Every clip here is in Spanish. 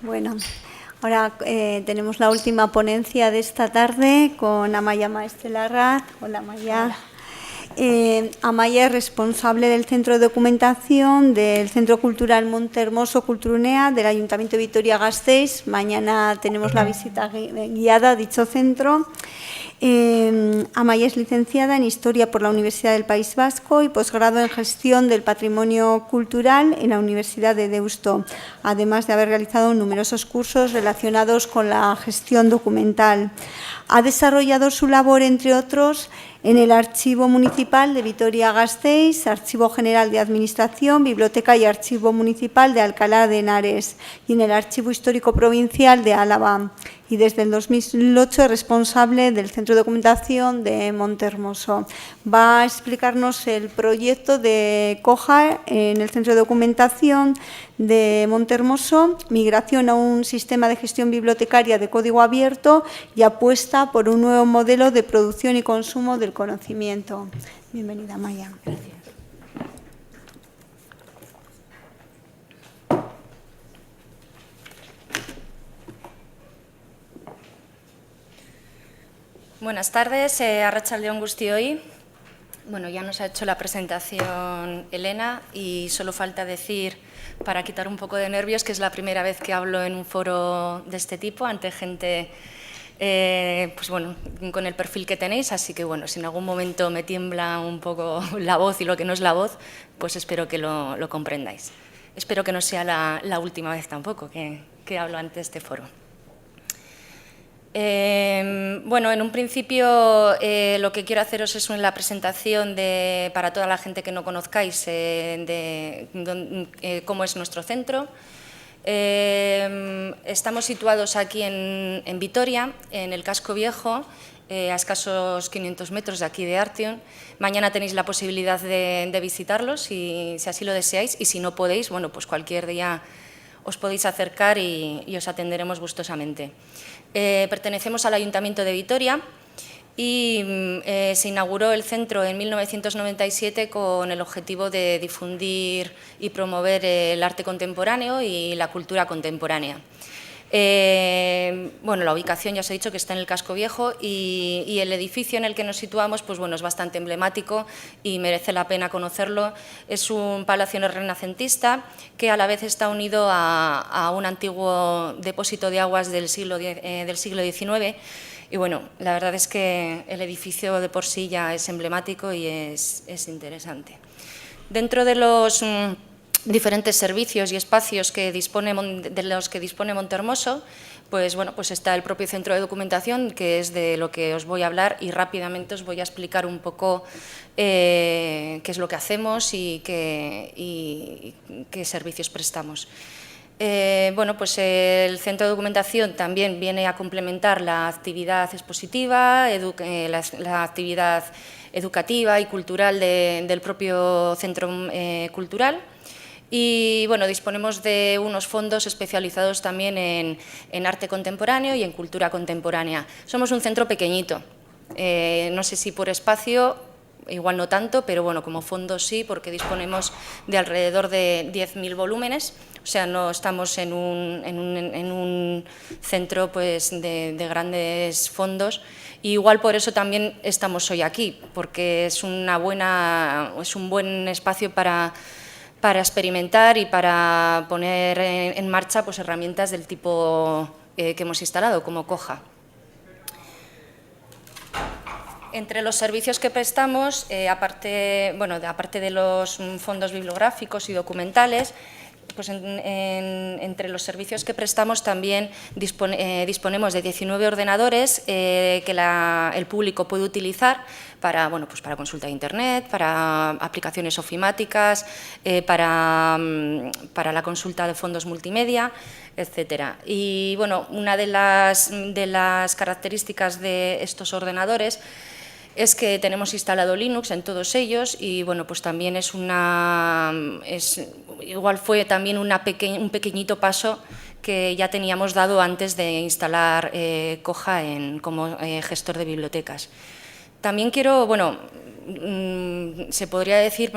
Bueno, ahora tenemos la última ponencia de esta tarde con Amaia Maestre Larraz. Hola, Amaia. Amaia es responsable del Centro de Documentación del Centro Cultural Montermoso Culturunea del Ayuntamiento de Vitoria-Gasteiz. Mañana tenemos la visita guiada a dicho centro. Amaia es licenciada en Historia por la Universidad del País Vasco y posgrado en Gestión del Patrimonio Cultural en la Universidad de Deusto, además de haber realizado numerosos cursos relacionados con la gestión documental. Ha desarrollado su labor, entre otros, en el Archivo Municipal de Vitoria-Gasteiz, Archivo General de Administración, Biblioteca y Archivo Municipal de Alcalá de Henares y en el Archivo Histórico Provincial de Álava. Y desde el 2008 es responsable del Centro de Documentación de Montermoso. Va a explicarnos el proyecto de COJA en el Centro de Documentación de Montermoso, migración a un sistema de gestión bibliotecaria de código abierto y apuesta por un nuevo modelo de producción y consumo del conocimiento. Bienvenida, Amaia. Gracias. Buenas tardes, arratsaldeon guztioi. Bueno, ya nos ha hecho la presentación Elena y solo falta decir, para quitar un poco de nervios, que es la primera vez que hablo en un foro de este tipo ante gente pues bueno, con el perfil que tenéis, así que bueno, si en algún momento me tiembla un poco la voz y lo que no es la voz, pues espero que lo comprendáis. Espero que no sea la última vez tampoco que hablo ante este foro. Bueno, en un principio lo que quiero haceros es la presentación para toda la gente que no conozcáis de cómo es nuestro centro. Estamos situados aquí en Vitoria, en el casco viejo, a escasos 500 metros de aquí de Artion. Mañana tenéis la posibilidad de visitarlos si así lo deseáis, y si no podéis, bueno, pues cualquier día os podéis acercar y os atenderemos gustosamente. Pertenecemos al Ayuntamiento de Vitoria y se inauguró el centro en 1997 con el objetivo de difundir y promover el arte contemporáneo y la cultura contemporánea. Bueno, la ubicación ya os he dicho que está en el casco viejo y el edificio en el que nos situamos, pues bueno, es bastante emblemático y merece la pena conocerlo. Es un palacio renacentista que a la vez está unido a un antiguo depósito de aguas del siglo XIX. Y bueno, la verdad es que el edificio de por sí ya es emblemático y es interesante. Dentro de los diferentes servicios y espacios de los que dispone Montermoso, pues bueno, pues está el propio centro de documentación, que es de lo que os voy a hablar, y rápidamente os voy a explicar un poco qué es lo que hacemos y qué servicios prestamos. Bueno, pues el centro de documentación también viene a complementar la actividad expositiva, la actividad educativa y cultural del propio centro cultural. Y bueno, disponemos de unos fondos especializados también en arte contemporáneo y en cultura contemporánea. Somos un centro pequeñito, no sé si por espacio, igual no tanto, pero bueno, como fondos sí, porque disponemos de alrededor de 10.000 volúmenes, o sea, no estamos en un centro pues, de grandes fondos. Y igual por eso también estamos hoy aquí, porque es un buen espacio para experimentar y para poner en marcha pues, herramientas del tipo que hemos instalado, como COJA. Entre los servicios que prestamos, aparte de los fondos bibliográficos y documentales, pues entre los servicios que prestamos también disponemos de 19 ordenadores que el público puede utilizar para consulta de Internet, para aplicaciones ofimáticas, para la consulta de fondos multimedia, etcétera. Y bueno, una de las características de estos ordenadores es que tenemos instalado Linux en todos ellos y bueno, pues también igual fue también un pequeñito paso que ya teníamos dado antes de instalar COJA como gestor de bibliotecas. También quiero, bueno, se podría decir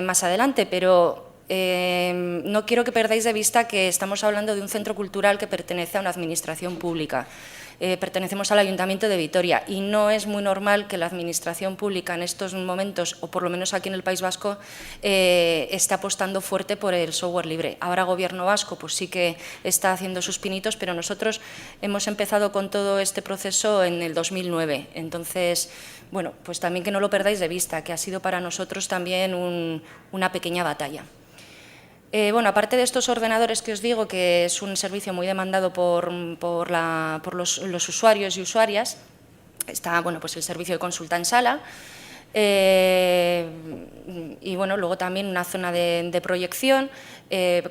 más adelante, pero no quiero que perdáis de vista que estamos hablando de un centro cultural que pertenece a una administración pública. Pertenecemos al Ayuntamiento de Vitoria y no es muy normal que la administración pública en estos momentos, o por lo menos aquí en el País Vasco, esté apostando fuerte por el software libre. Ahora Gobierno vasco pues sí que está haciendo sus pinitos, pero nosotros hemos empezado con todo este proceso en el 2009. Entonces, bueno, pues también que no lo perdáis de vista, que ha sido para nosotros también una pequeña batalla. Bueno, aparte de estos ordenadores que os digo, que es un servicio muy demandado por los usuarios y usuarias, está bueno, pues el servicio de consulta en sala y bueno, luego también una zona de proyección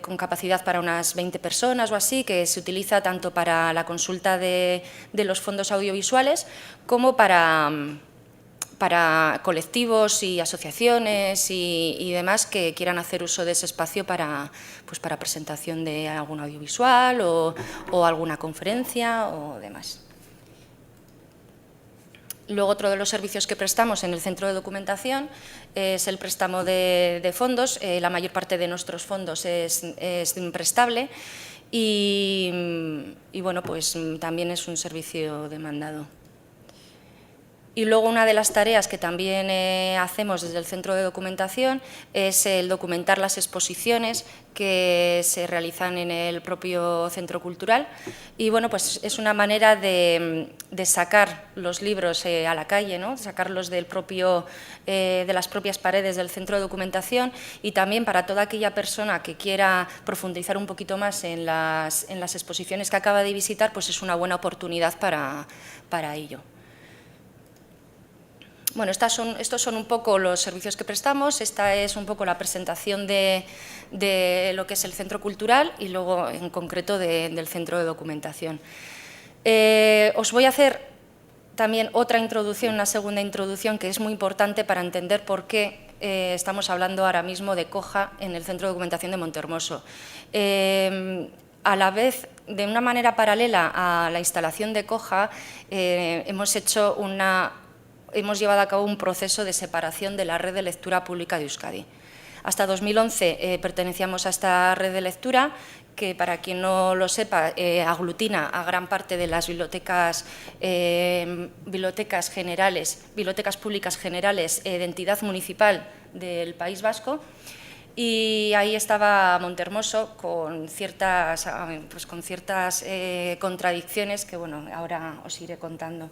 con capacidad para unas 20 personas o así, que se utiliza tanto para la consulta de los fondos audiovisuales como para colectivos y asociaciones y demás que quieran hacer uso de ese espacio para presentación de algún audiovisual o alguna conferencia o demás. Luego, otro de los servicios que prestamos en el centro de documentación es el préstamo de fondos. La mayor parte de nuestros fondos es imprestable y bueno, pues también es un servicio demandado. Y luego una de las tareas que también hacemos desde el centro de documentación es el documentar las exposiciones que se realizan en el propio centro cultural y bueno, pues es una manera de sacar los libros a la calle, ¿no? Sacarlos de las propias paredes del centro de documentación y también para toda aquella persona que quiera profundizar un poquito más en las exposiciones que acaba de visitar, pues es una buena oportunidad para ello. Bueno, estos son un poco los servicios que prestamos, esta es un poco la presentación de lo que es el centro cultural y luego en concreto del centro de documentación. Os voy a hacer también otra introducción, una segunda introducción que es muy importante para entender por qué estamos hablando ahora mismo de Coja en el centro de documentación de Montehermoso. A la vez, de una manera paralela a la instalación de Coja, hemos llevado a cabo un proceso de separación de la red de lectura pública de Euskadi. Hasta 2011 pertenecíamos a esta red de lectura que, para quien no lo sepa, aglutina a gran parte de las bibliotecas públicas generales de entidad municipal del País Vasco. Y ahí estaba Montehermoso con ciertas contradicciones que bueno, ahora os iré contando.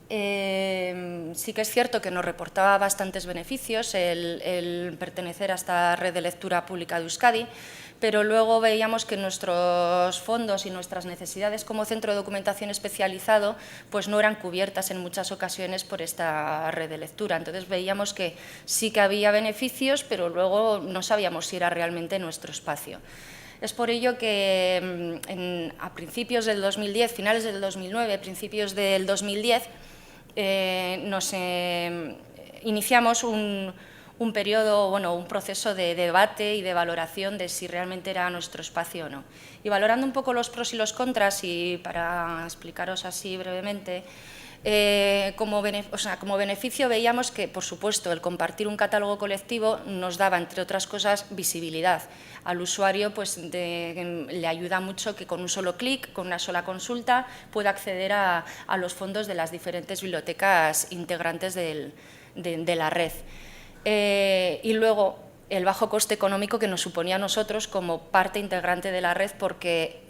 Sí que es cierto que nos reportaba bastantes beneficios el pertenecer a esta red de lectura pública de Euskadi, pero luego veíamos que nuestros fondos y nuestras necesidades como centro de documentación especializado pues no eran cubiertas en muchas ocasiones por esta red de lectura. Entonces veíamos que sí que había beneficios, pero luego no sabíamos si era realmente nuestro espacio. Es por ello que a principios del 2010, finales del 2009, principios del 2010, iniciamos un periodo, bueno, un proceso de debate y de valoración de si realmente era nuestro espacio o no. Y valorando un poco los pros y los contras, y para explicaros así brevemente, como beneficio veíamos que, por supuesto, el compartir un catálogo colectivo nos daba, entre otras cosas, visibilidad. Al usuario pues, le ayuda mucho que con un solo clic, con una sola consulta, pueda acceder a los fondos de las diferentes bibliotecas integrantes de la red. Y luego, el bajo coste económico que nos suponía a nosotros como parte integrante de la red, porque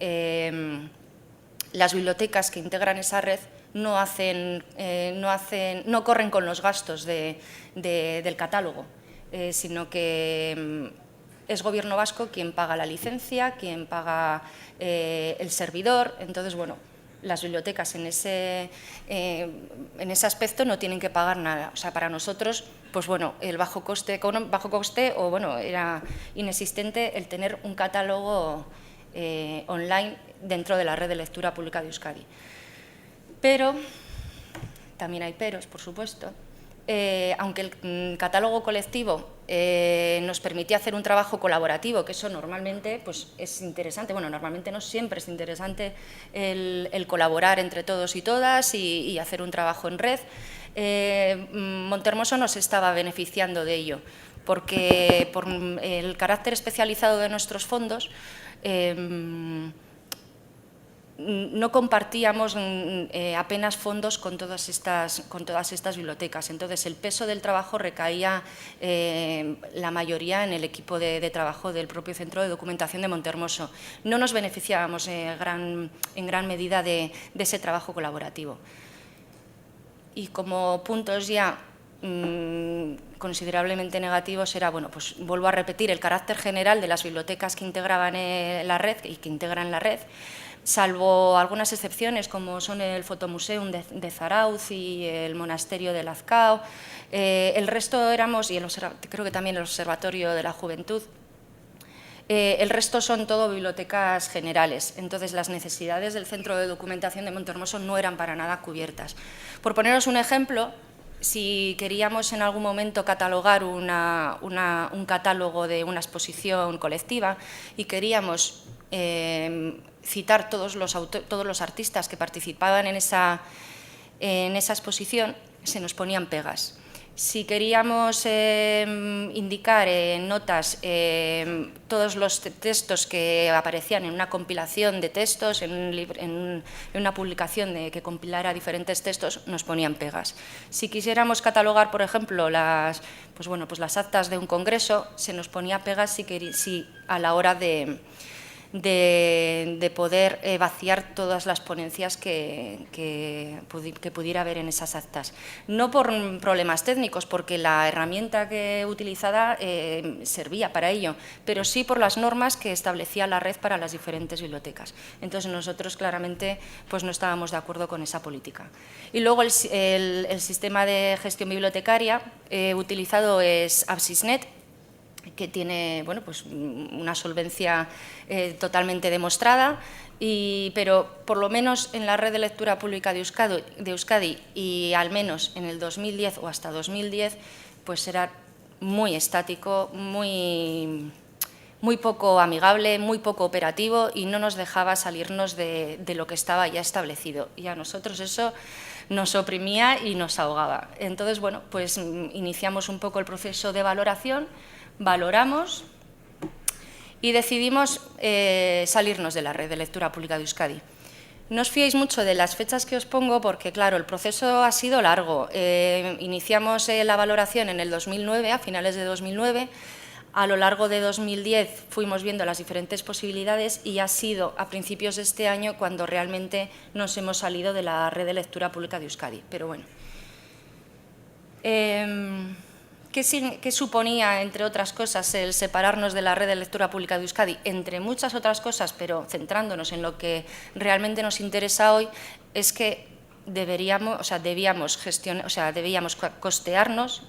las bibliotecas que integran esa red no corren con los gastos del catálogo, sino que es Gobierno vasco quien paga la licencia, quien paga el servidor. Entonces, bueno, las bibliotecas en ese aspecto no tienen que pagar nada. O sea, para nosotros, pues bueno, el bajo coste o bueno, era inexistente el tener un catálogo online dentro de la red de lectura pública de Euskadi. Pero, también hay peros, por supuesto, aunque el catálogo colectivo nos permitía hacer un trabajo colaborativo, que eso normalmente pues, es interesante, bueno, normalmente no siempre es interesante el colaborar entre todos y todas y hacer un trabajo en red, Montehermoso nos estaba beneficiando de ello, porque por el carácter especializado de nuestros fondos, no compartíamos apenas fondos con todas estas bibliotecas. Entonces, el peso del trabajo recaía la mayoría en el equipo de trabajo del propio Centro de Documentación de Montehermoso. No nos beneficiábamos en gran medida de ese trabajo colaborativo. Y como puntos ya considerablemente negativos era, bueno, pues vuelvo a repetir, el carácter general de las bibliotecas que integraban la red y que integran la red, salvo algunas excepciones como son el Fotomuseum de Zarauz y el Monasterio de Lazcao. El resto éramos, y creo que también el Observatorio de la Juventud, el resto son todo bibliotecas generales. Entonces, las necesidades del Centro de Documentación de Montehermoso no eran para nada cubiertas. Por poneros un ejemplo, si queríamos en algún momento catalogar un catálogo de una exposición colectiva y queríamos citar todos los artistas que participaban en esa exposición, se nos ponían pegas. Si queríamos indicar en notas todos los textos que aparecían en una compilación de textos, en una publicación que compilara diferentes textos, nos ponían pegas. Si quisiéramos catalogar, por ejemplo, las actas de un congreso, se nos ponía pegas si a la hora de poder vaciar todas las ponencias que pudiera haber en esas actas. No por problemas técnicos, porque la herramienta que utilizada servía para ello, pero sí por las normas que establecía la red para las diferentes bibliotecas. Entonces, nosotros claramente pues, no estábamos de acuerdo con esa política. Y luego el sistema de gestión bibliotecaria utilizado es AbsisNet, que tiene pues una solvencia totalmente demostrada, pero por lo menos en la red de lectura pública de Euskadi y al menos en el 2010 o hasta 2010, pues era muy estático, muy poco amigable, muy poco operativo y no nos dejaba salirnos de lo que estaba ya establecido. Y a nosotros eso nos oprimía y nos ahogaba. Entonces, bueno, pues iniciamos un poco el proceso de valoración, valoramos y decidimos salirnos de la red de lectura pública de Euskadi. No os fiéis mucho de las fechas que os pongo porque, claro, el proceso ha sido largo. Iniciamos la valoración en el 2009, a finales de 2009. A lo largo de 2010 fuimos viendo las diferentes posibilidades y ha sido a principios de este año cuando realmente nos hemos salido de la red de lectura pública de Euskadi. Pero bueno. ¿Qué suponía, entre otras cosas, el separarnos de la red de lectura pública de Euskadi? Entre muchas otras cosas, pero centrándonos en lo que realmente nos interesa hoy, es que debíamos costearnos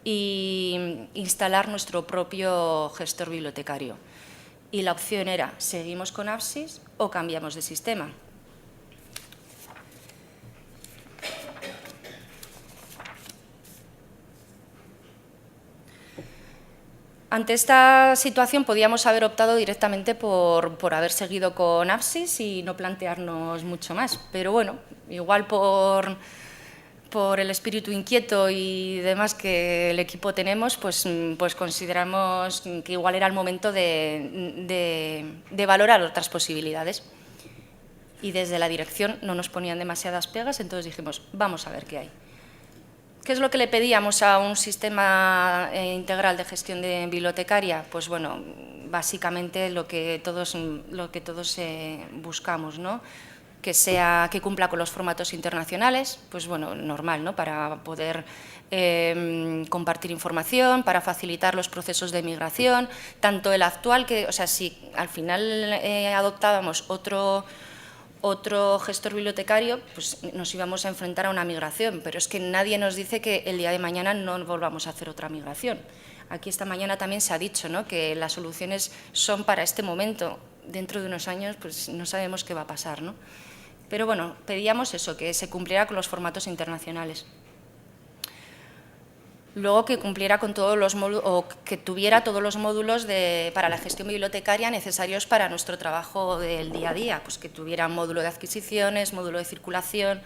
e instalar nuestro propio gestor bibliotecario. Y la opción era, ¿seguimos con Absis o cambiamos de sistema? Ante esta situación podíamos haber optado directamente por haber seguido con Absis y no plantearnos mucho más, pero bueno, igual por el espíritu inquieto y demás que el equipo tenemos, pues consideramos que igual era el momento de valorar otras posibilidades. Y desde la dirección no nos ponían demasiadas pegas, entonces dijimos, vamos a ver qué hay. ¿Qué es lo que le pedíamos a un sistema integral de gestión de bibliotecaria? Pues bueno, básicamente lo que todos buscamos, ¿no? Que cumpla con los formatos internacionales, pues bueno, normal, ¿no? Para poder compartir información, para facilitar los procesos de migración, tanto el actual si al final adoptábamos otro gestor bibliotecario, pues nos íbamos a enfrentar a una migración, pero es que nadie nos dice que el día de mañana no volvamos a hacer otra migración. Aquí esta mañana también se ha dicho, ¿no?, que las soluciones son para este momento. Dentro de unos años pues no sabemos qué va a pasar, ¿no? Pero bueno, pedíamos eso, que se cumpliera con los formatos internacionales. Luego que cumpliera con todos los módulos, o que tuviera todos los módulos para la gestión bibliotecaria necesarios para nuestro trabajo del día a día, pues que tuviera módulo de adquisiciones, módulo de circulación,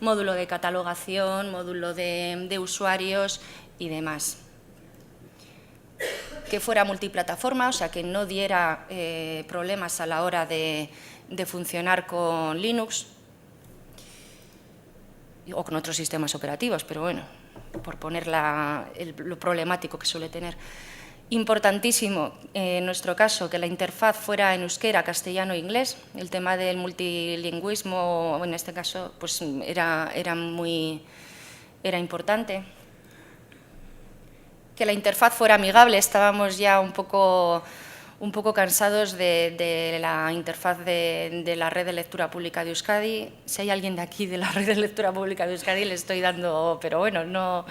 módulo de catalogación, módulo de usuarios y demás. que fuera multiplataforma, o sea, que no diera problemas a la hora de funcionar con Linux o con otros sistemas operativos, pero bueno, por poner lo problemático que suele tener. Importantísimo, en nuestro caso, que la interfaz fuera en euskera, castellano e inglés. El tema del multilingüismo, en este caso, pues era importante. Que la interfaz fuera amigable, estábamos ya un poco cansados de la interfaz de la red de lectura pública de Euskadi. Si hay alguien de aquí de la red de lectura pública de Euskadi, le estoy dando, pero bueno, no,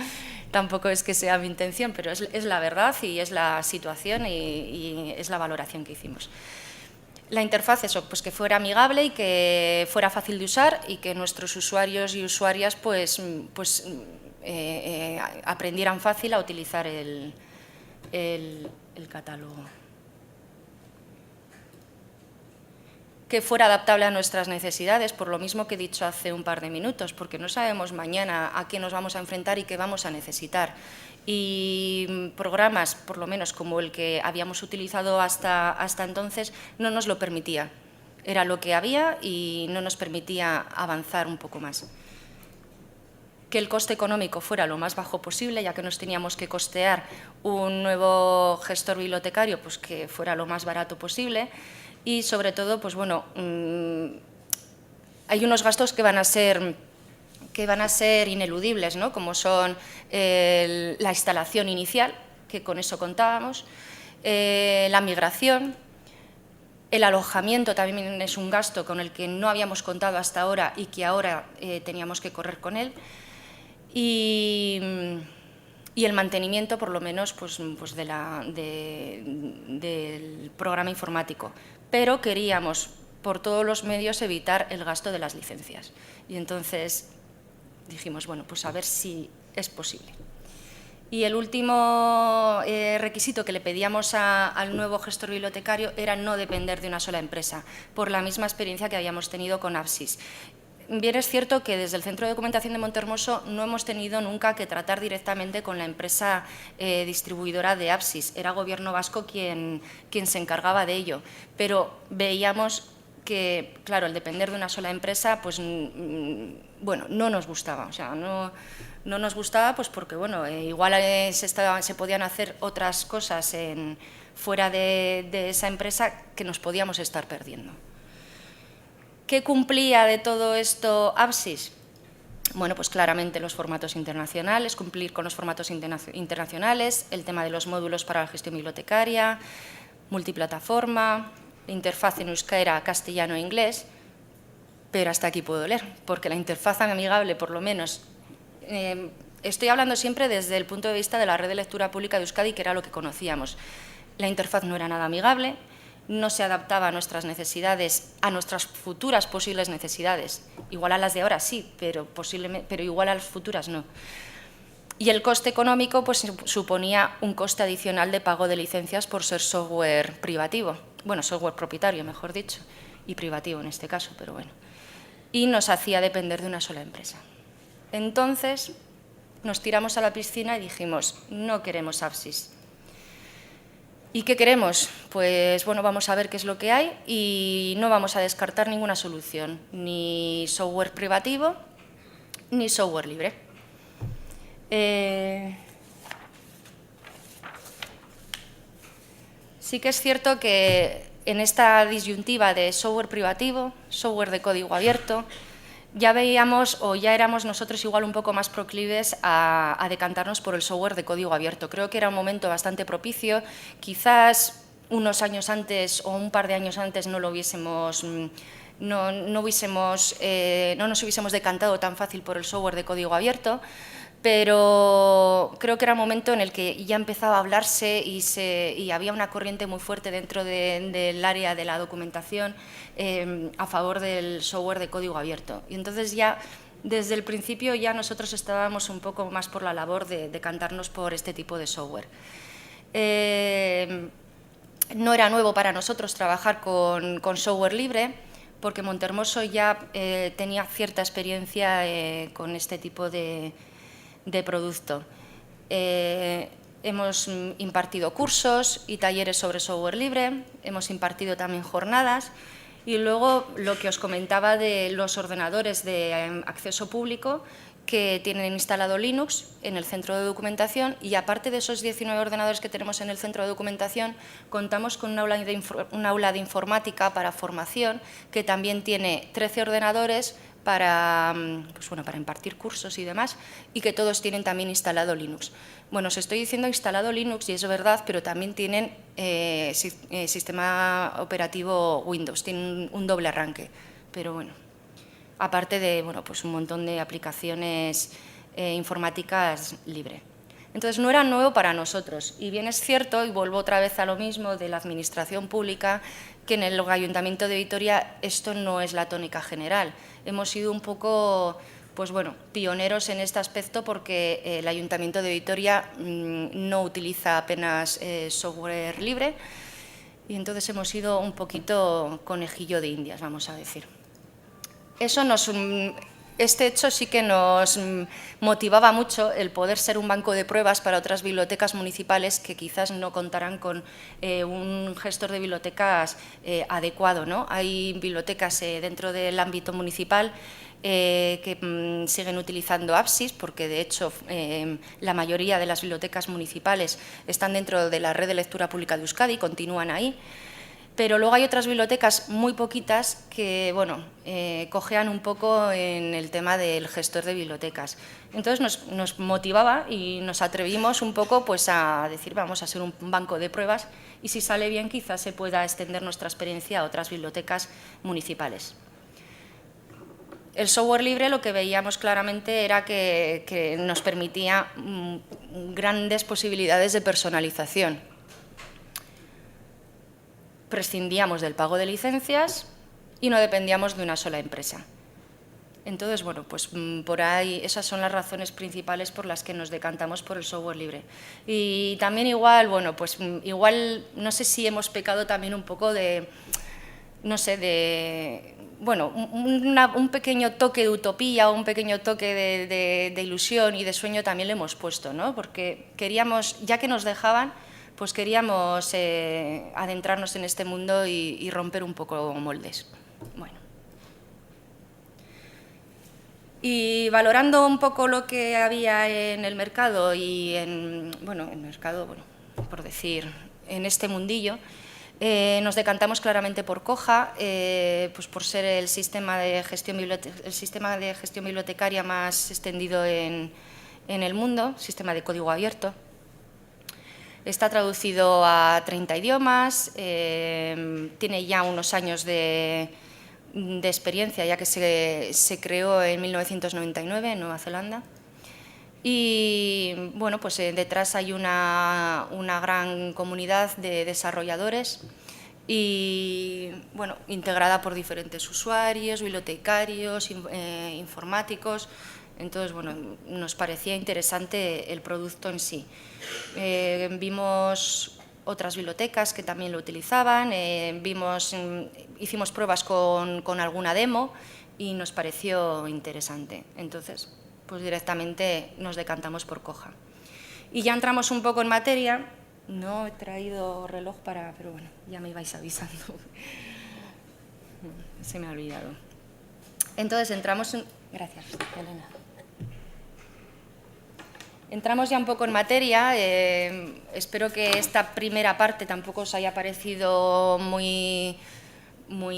tampoco es que sea mi intención, pero es la verdad y es la situación y es la valoración que hicimos. La interfaz, eso, pues que fuera amigable y que fuera fácil de usar y que nuestros usuarios y usuarias pues aprendieran fácil a utilizar el catálogo. Que fuera adaptable a nuestras necesidades, por lo mismo que he dicho hace un par de minutos, porque no sabemos mañana a qué nos vamos a enfrentar y qué vamos a necesitar. Y programas, por lo menos como el que habíamos utilizado hasta entonces, no nos lo permitía. Era lo que había y no nos permitía avanzar un poco más. Que el coste económico fuera lo más bajo posible, ya que nos teníamos que costear un nuevo gestor bibliotecario, pues que fuera lo más barato posible. Y sobre todo, pues bueno, hay unos gastos que van a ser ineludibles, ¿no? Como son la instalación inicial, que con eso contábamos, la migración, el alojamiento también es un gasto con el que no habíamos contado hasta ahora y que ahora teníamos que correr con él, y el mantenimiento, por lo menos, pues del programa informático. Pero queríamos, por todos los medios, evitar el gasto de las licencias. Y entonces dijimos, bueno, pues a ver si es posible. Y el último requisito que le pedíamos al nuevo gestor bibliotecario era no depender de una sola empresa, por la misma experiencia que habíamos tenido con Apsis. Bien es cierto que desde el Centro de Documentación de Montehermoso no hemos tenido nunca que tratar directamente con la empresa distribuidora de Apsis. Era Gobierno vasco quien se encargaba de ello, pero veíamos que, claro, el depender de una sola empresa, pues, bueno, no nos gustaba. O sea, no nos gustaba, pues porque, bueno, igual se podían hacer otras cosas fuera de esa empresa que nos podíamos estar perdiendo. ¿Qué cumplía de todo esto Apsis? Bueno, pues claramente los formatos internacionales, cumplir con los formatos internacionales, el tema de los módulos para la gestión bibliotecaria, multiplataforma, interfaz en euskera, castellano e inglés, pero hasta aquí puedo leer, porque la interfaz amigable, por lo menos, estoy hablando siempre desde el punto de vista de la red de lectura pública de Euskadi, que era lo que conocíamos. La interfaz no era nada amigable, no se adaptaba a nuestras necesidades, a nuestras futuras posibles necesidades. Igual a las de ahora sí, pero igual a las futuras no. Y el coste económico pues, suponía un coste adicional de pago de licencias por ser software privativo. Bueno, software propietario, mejor dicho, y privativo en este caso, pero bueno. Y nos hacía depender de una sola empresa. Entonces, nos tiramos a la piscina y dijimos, no queremos Apsis. ¿Y qué queremos? Pues bueno, vamos a ver qué es lo que hay y no vamos a descartar ninguna solución, ni software privativo, ni software libre. Sí que es cierto que en esta disyuntiva de software privativo, software de código abierto, ya veíamos o ya éramos nosotros igual un poco más proclives a decantarnos por el software de código abierto. Creo que era un momento bastante propicio, quizás unos años antes o un par de años antes no nos hubiésemos decantado tan fácil por el software de código abierto, pero creo que era un momento en el que ya empezaba a hablarse y había una corriente muy fuerte dentro del área de la documentación a favor del software de código abierto. Y entonces ya desde el principio ya nosotros estábamos un poco más por la labor de decantarnos por este tipo de software. No era nuevo para nosotros trabajar con software libre, porque Montehermoso ya tenía cierta experiencia con este tipo de producto. Hemos impartido cursos y talleres sobre software libre, hemos impartido también jornadas y luego lo que os comentaba de los ordenadores de acceso público que tienen instalado Linux en el centro de documentación y aparte de esos 19 ordenadores que tenemos en el centro de documentación, contamos con un aula de informática para formación que también tiene 13 ordenadores para impartir cursos y demás, y que todos tienen también instalado Linux. Bueno, os estoy diciendo instalado Linux y es verdad, pero también tienen sistema operativo Windows, tienen un doble arranque, pero bueno, aparte de pues un montón de aplicaciones informáticas libre. Entonces, no era nuevo para nosotros. Y bien es cierto, y vuelvo otra vez a lo mismo de la administración pública, que en el Ayuntamiento de Vitoria esto no es la tónica general. Hemos sido un poco pioneros en este aspecto porque el Ayuntamiento de Vitoria no utiliza apenas software libre y entonces hemos sido un poquito conejillo de indias, vamos a decir. Este hecho sí que nos motivaba mucho el poder ser un banco de pruebas para otras bibliotecas municipales que quizás no contarán con un gestor de bibliotecas adecuado, ¿no? Hay bibliotecas dentro del ámbito municipal que siguen utilizando Apsis, porque de hecho la mayoría de las bibliotecas municipales están dentro de la red de lectura pública de Euskadi, continúan ahí. Pero luego hay otras bibliotecas, muy poquitas, que cojean un poco en el tema del gestor de bibliotecas. Entonces nos motivaba y nos atrevimos un poco a decir vamos a ser un banco de pruebas y si sale bien quizás se pueda extender nuestra experiencia a otras bibliotecas municipales. El software libre lo que veíamos claramente era que nos permitía grandes posibilidades de personalización. Prescindíamos del pago de licencias y no dependíamos de una sola empresa. Entonces, por ahí esas son las razones principales por las que nos decantamos por el software libre. Y también igual, no sé si hemos pecado también un poco de, un pequeño toque de utopía o un pequeño toque de ilusión y de sueño también le hemos puesto, ¿no? Porque queríamos, ya que nos dejaban, pues queríamos adentrarnos en este mundo y romper un poco moldes. Bueno. Y valorando un poco lo que había en el mercado y en este mundillo, nos decantamos claramente por Koha, por ser el sistema de gestión bibliotecaria más extendido en el mundo, sistema de código abierto. Está traducido a 30 idiomas, tiene ya unos años de experiencia, ya que se creó en 1999 en Nueva Zelanda. Y detrás hay una gran comunidad de desarrolladores y integrada por diferentes usuarios, bibliotecarios, informáticos. Entonces, nos parecía interesante el producto en sí. Vimos otras bibliotecas que también lo utilizaban, hicimos pruebas con alguna demo y nos pareció interesante. Entonces, directamente nos decantamos por Koha. Y ya entramos un poco en materia. No he traído reloj pero ya me ibais avisando. Se me ha olvidado. Entonces, entramos en... Gracias, Elena. Entramos ya un poco en materia. Espero que esta primera parte tampoco os haya parecido muy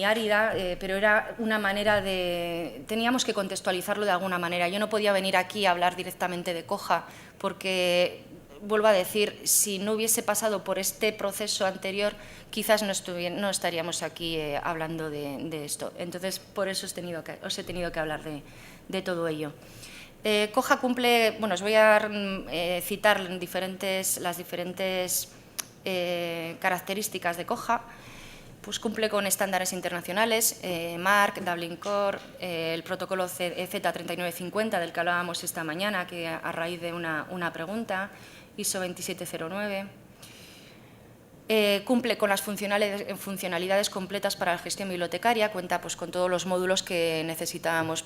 árida, pero era una manera de... Teníamos que contextualizarlo de alguna manera. Yo no podía venir aquí a hablar directamente de Koha porque, vuelvo a decir, si no hubiese pasado por este proceso anterior, quizás no estaríamos aquí hablando de esto. Entonces, por eso os he tenido que hablar de todo ello. Koha cumple, os voy a citar las diferentes características de Koha. Pues cumple con estándares internacionales, MARC, Dublin Core, el protocolo Z3950 del que hablábamos esta mañana, que a raíz de una pregunta, ISO 27009. Cumple con las funcionalidades completas para la gestión bibliotecaria, cuenta con todos los módulos que necesitamos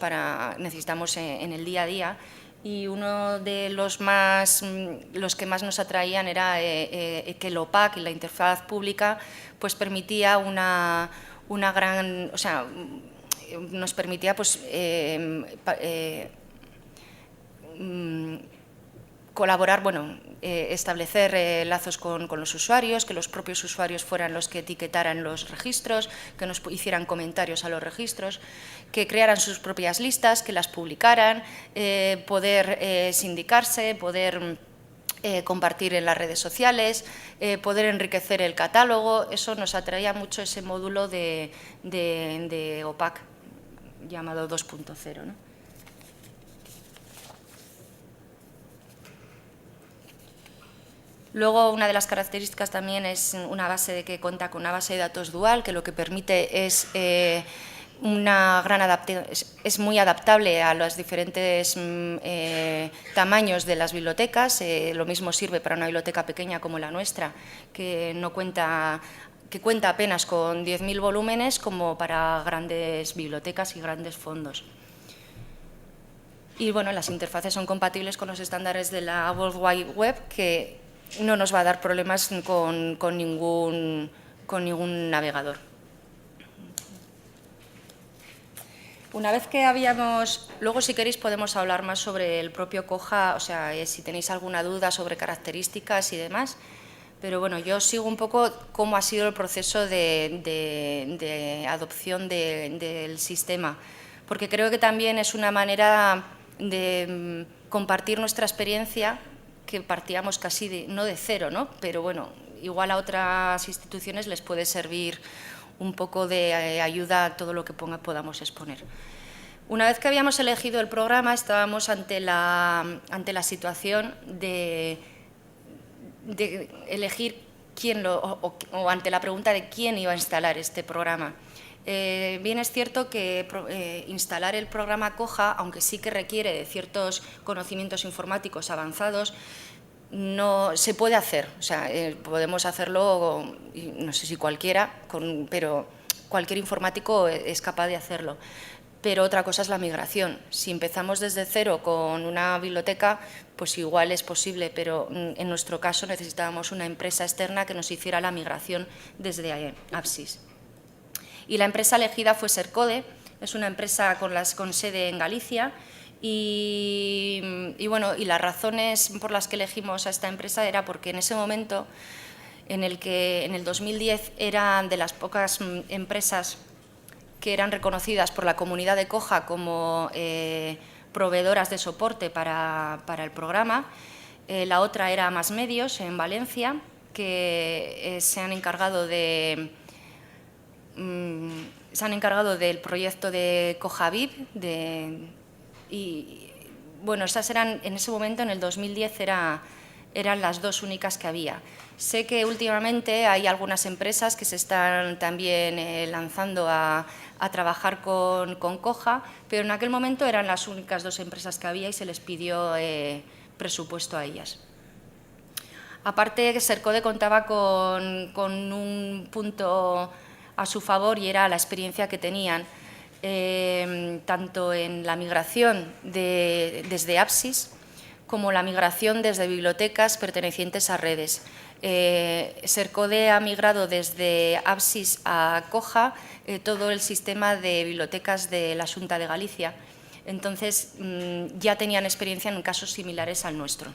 en el día a día y uno de los que más nos atraían era que el OPAC, la interfaz pública, pues permitía nos permitía pues, colaborar, establecer lazos con los usuarios, que los propios usuarios fueran los que etiquetaran los registros, que nos hicieran comentarios a los registros, que crearan sus propias listas, que las publicaran, poder sindicarse, poder compartir en las redes sociales, poder enriquecer el catálogo. Eso nos atraía mucho, ese módulo de OPAC llamado 2.0, ¿no? Luego, una de las características también es una base que cuenta con una base de datos dual, que lo que permite es es muy adaptable a los diferentes tamaños de las bibliotecas. Lo mismo sirve para una biblioteca pequeña como la nuestra, que cuenta apenas con 10.000 volúmenes, como para grandes bibliotecas y grandes fondos. Y bueno, las interfaces son compatibles con los estándares de la World Wide Web, que no nos va a dar problemas con ningún navegador. Una vez que luego si queréis podemos hablar más sobre el propio Koha, o sea, si tenéis alguna duda sobre características y demás, pero bueno, yo sigo un poco cómo ha sido el proceso de adopción del sistema, porque creo que también es una manera de compartir nuestra experiencia, que partíamos casi no de cero, ¿no? Pero bueno, igual a otras instituciones les puede servir un poco de ayuda a todo lo que podamos exponer. Una vez que habíamos elegido el programa, estábamos ante la situación de elegir o ante la pregunta de quién iba a instalar este programa. Bien es cierto que instalar el programa Koha, aunque sí que requiere de ciertos conocimientos informáticos avanzados, no se puede hacer. O sea, podemos hacerlo, no sé si cualquiera, pero cualquier informático es capaz de hacerlo. Pero otra cosa es la migración. Si empezamos desde cero con una biblioteca, pues igual es posible, pero en nuestro caso necesitábamos una empresa externa que nos hiciera la migración desde Apsis. Y la empresa elegida fue Sercode, es una empresa con sede en Galicia, y las razones por las que elegimos a esta empresa era porque en ese momento, en el 2010, eran de las pocas empresas que eran reconocidas por la comunidad de Koha como proveedoras de soporte para el programa. La otra era Más Medios, en Valencia, que se han encargado del proyecto de Koha VIP, y bueno, esas eran, en ese momento, en el 2010, eran las dos únicas que había. Sé que últimamente hay algunas empresas que se están también lanzando a trabajar con Koha, pero en aquel momento eran las únicas dos empresas que había y se les pidió presupuesto a ellas. Aparte, Sercode contaba con un punto a su favor, y era la experiencia que tenían tanto en la migración desde Apsis como la migración desde bibliotecas pertenecientes a redes. Sercode ha migrado desde Apsis a Koha todo el sistema de bibliotecas de la Xunta de Galicia. Entonces, ya tenían experiencia en casos similares al nuestro.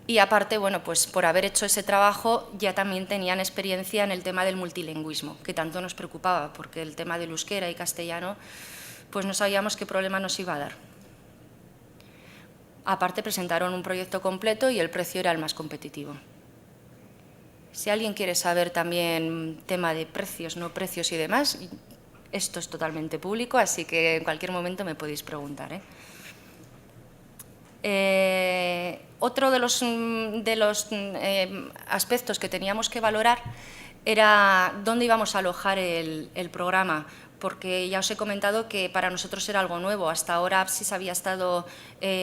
Y aparte, bueno, pues por haber hecho ese trabajo, ya también tenían experiencia en el tema del multilingüismo, que tanto nos preocupaba, porque el tema del euskera y castellano, pues no sabíamos qué problema nos iba a dar. Aparte, presentaron un proyecto completo y el precio era el más competitivo. Si alguien quiere saber también tema de precios, no precios y demás, esto es totalmente público, así que en cualquier momento me podéis preguntar, Otro de los aspectos que teníamos que valorar era dónde íbamos a alojar el programa, porque ya os he comentado que para nosotros era algo nuevo. Hasta ahora Apsis había estado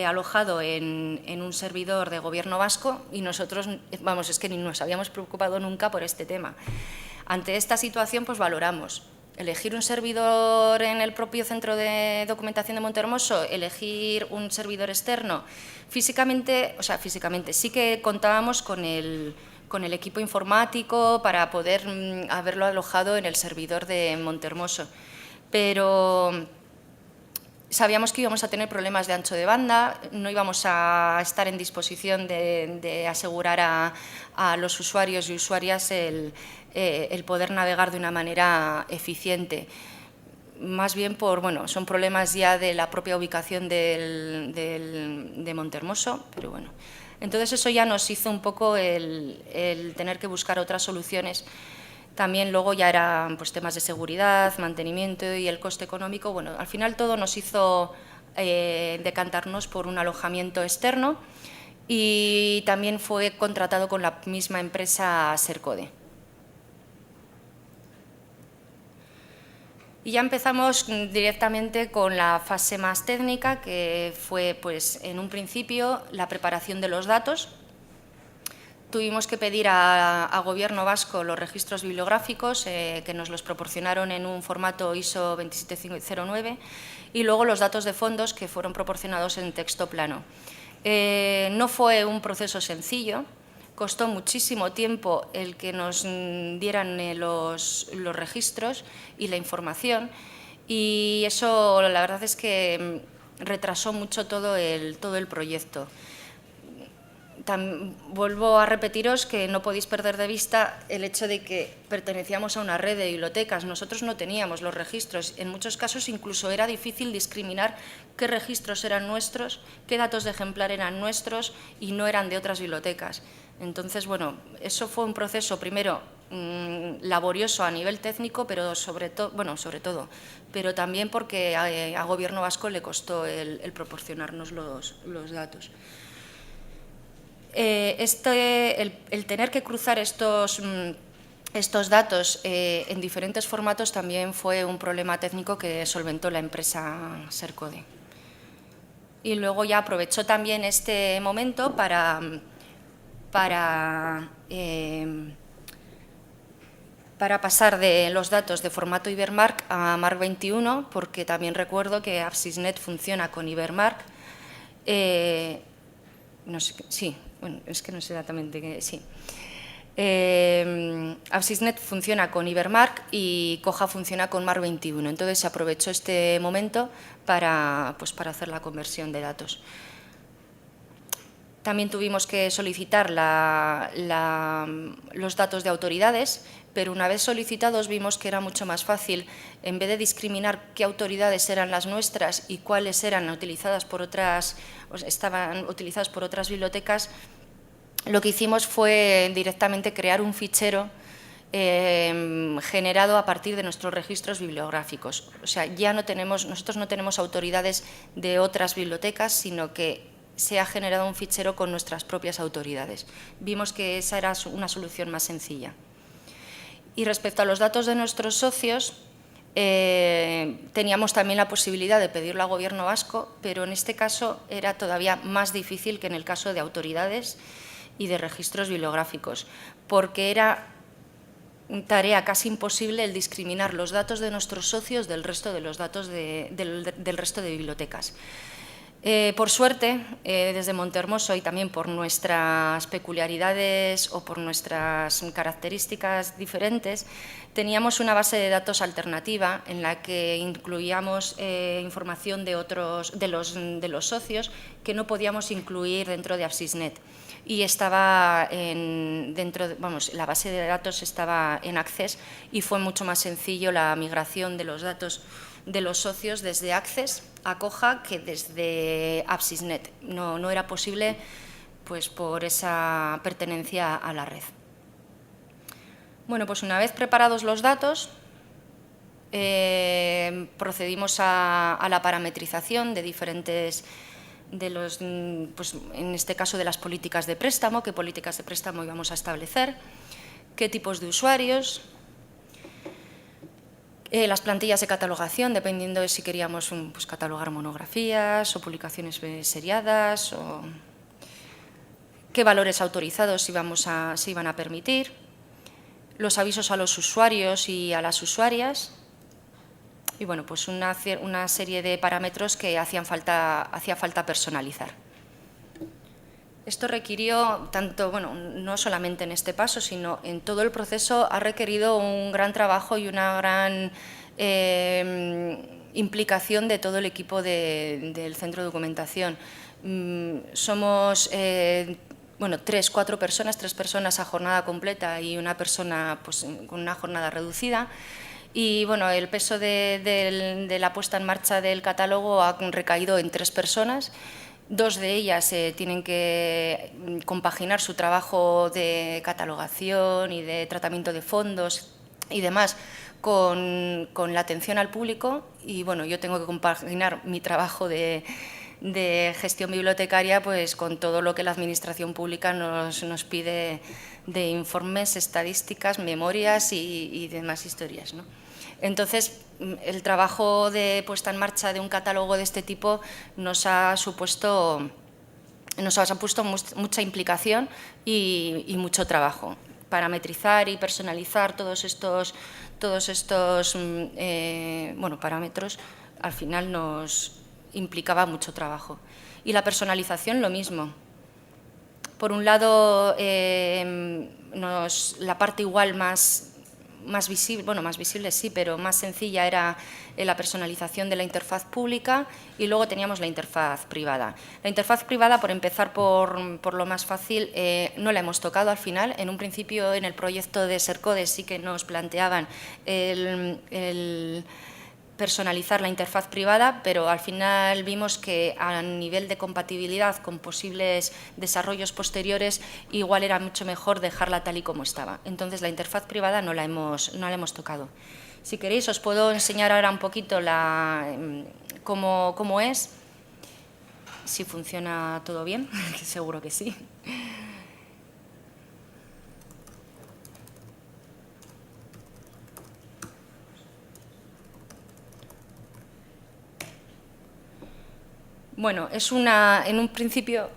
alojado en un servidor de Gobierno vasco y nosotros, es que ni nos habíamos preocupado nunca por este tema. Ante esta situación, pues valoramos elegir un servidor en el propio centro de documentación de Montehermoso, elegir un servidor externo, físicamente sí que contábamos con el equipo informático para poder haberlo alojado en el servidor de Montehermoso, pero sabíamos que íbamos a tener problemas de ancho de banda, no íbamos a estar en disposición de asegurar a los usuarios y usuarias el poder navegar de una manera eficiente. Más bien son problemas ya de la propia ubicación de Montehermoso, pero bueno. Entonces eso ya nos hizo un poco el tener que buscar otras soluciones. También luego ya eran pues, temas de seguridad, mantenimiento y el coste económico. Bueno, al final todo nos hizo decantarnos por un alojamiento externo y también fue contratado con la misma empresa Sercode. Y ya empezamos directamente con la fase más técnica, que fue pues, en un principio la preparación de los datos. Tuvimos que pedir a Gobierno vasco los registros bibliográficos, que nos los proporcionaron en un formato ISO 27509, y luego los datos de fondos, que fueron proporcionados en texto plano. No fue un proceso sencillo, costó muchísimo tiempo el que nos dieran los registros y la información, y eso la verdad es que retrasó mucho todo el proyecto. Vuelvo a repetiros que no podéis perder de vista el hecho de que pertenecíamos a una red de bibliotecas. Nosotros no teníamos los registros. En muchos casos incluso era difícil discriminar qué registros eran nuestros, qué datos de ejemplar eran nuestros y no eran de otras bibliotecas. Entonces, bueno, eso fue un proceso, primero, laborioso a nivel técnico, pero sobre todo, pero también porque a Gobierno vasco le costó el proporcionarnos los datos. El tener que cruzar estos datos en diferentes formatos también fue un problema técnico que solventó la empresa Sercode. Y luego ya aprovechó también este momento para pasar de los datos de formato Ibermark a Mark 21, porque también recuerdo que APSISNet funciona con Ibermark. No sé, sí, bueno, es que no sé exactamente qué, sí. APSISNet funciona con Ibermark y Koha funciona con Mark 21. Entonces se aprovechó este momento para hacer la conversión de datos. También tuvimos que solicitar los datos de autoridades, pero una vez solicitados vimos que era mucho más fácil, en vez de discriminar qué autoridades eran las nuestras y cuáles eran estaban utilizadas por otras bibliotecas, lo que hicimos fue directamente crear un fichero generado a partir de nuestros registros bibliográficos. O sea, nosotros no tenemos autoridades de otras bibliotecas, sino que se ha generado un fichero con nuestras propias autoridades. Vimos que esa era una solución más sencilla. Y respecto a los datos de nuestros socios, teníamos también la posibilidad de pedirlo a Gobierno vasco, pero en este caso era todavía más difícil que en el caso de autoridades y de registros bibliográficos, porque era tarea casi imposible el discriminar los datos de nuestros socios del resto de los datos del resto de bibliotecas. Por suerte, desde Montehermoso y también por nuestras peculiaridades o por nuestras características diferentes, teníamos una base de datos alternativa en la que incluíamos información de los socios que no podíamos incluir dentro de APSISNet. Y estaba la base de datos estaba en Access y fue mucho más sencillo la migración de los datos de los socios desde Access a Koha que desde APSISNet. No era posible pues, por esa pertenencia a la red. Bueno, pues una vez preparados los datos, procedimos a la parametrización de diferentes, pues, en este caso de las políticas de préstamo, qué políticas de préstamo íbamos a establecer, qué tipos de usuarios, las plantillas de catalogación, dependiendo de si queríamos pues, catalogar monografías o publicaciones seriadas, o qué valores autorizados se iban a permitir, los avisos a los usuarios y a las usuarias, y bueno, pues una serie de parámetros que hacía falta personalizar. Esto requirió tanto, bueno, no solamente en este paso, sino en todo el proceso, ha requerido un gran trabajo y una gran implicación de todo el equipo del centro de documentación. Somos bueno, 3 personas a jornada completa y una persona pues, con una jornada reducida. Y bueno, el peso de la puesta en marcha del catálogo ha recaído en 3 personas. 2 de ellas tienen que compaginar su trabajo de catalogación y de tratamiento de fondos y demás con la atención al público, y bueno, yo tengo que compaginar mi trabajo de gestión bibliotecaria pues con todo lo que la administración pública nos pide de informes, estadísticas, memorias y demás historias, ¿no? Entonces, el trabajo de puesta en marcha de un catálogo de este tipo nos ha supuesto mucha implicación y mucho trabajo. Parametrizar y personalizar todos estos bueno, parámetros al final nos implicaba mucho trabajo. Y la personalización lo mismo. Por un lado, la parte igual más visible, bueno, más visible sí, pero más sencilla era la personalización de la interfaz pública, y luego teníamos la interfaz privada. La interfaz privada, por empezar por lo más fácil, no la hemos tocado al final. En un principio, en el proyecto de Sercode sí que nos planteaban el personalizar la interfaz privada, pero al final vimos que a nivel de compatibilidad con posibles desarrollos posteriores igual era mucho mejor dejarla tal y como estaba. Entonces la interfaz privada no la hemos tocado. Si queréis os puedo enseñar ahora un poquito cómo es, si funciona todo bien, que seguro que sí. Bueno, en un principio,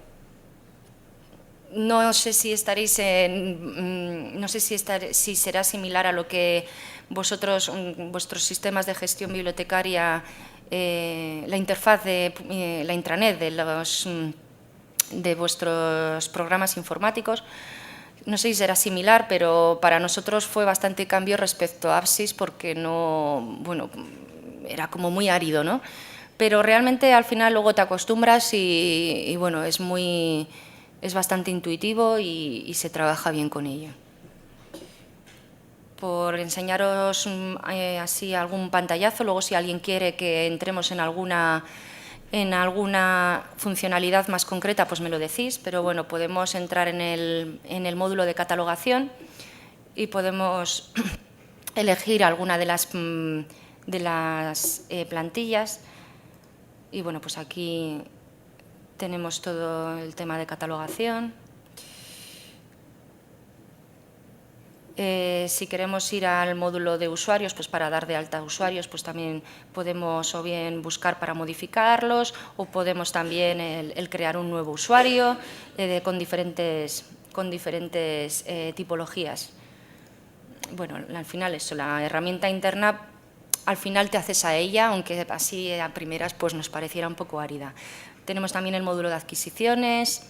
no sé si estaréis no sé si será similar a lo que vuestros sistemas de gestión bibliotecaria, la interfaz la intranet de vuestros programas informáticos. No sé si será similar, pero para nosotros fue bastante cambio respecto a Apsis, porque bueno, era como muy árido, ¿no? Pero realmente al final luego te acostumbras y bueno, es bastante intuitivo y se trabaja bien con ello. Por enseñaros así algún pantallazo, luego si alguien quiere que entremos en alguna funcionalidad más concreta, pues me lo decís, pero bueno, podemos entrar en el módulo de catalogación y podemos elegir alguna de las plantillas. Y bueno, pues aquí tenemos todo el tema de catalogación. Si queremos ir al módulo de usuarios, pues para dar de alta a usuarios, pues también podemos o bien buscar para modificarlos, o podemos también el crear un nuevo usuario con diferentes tipologías. Bueno, al final eso, la herramienta interna, al final te haces a ella, aunque así a primeras pues nos pareciera un poco árida. Tenemos también el módulo de adquisiciones,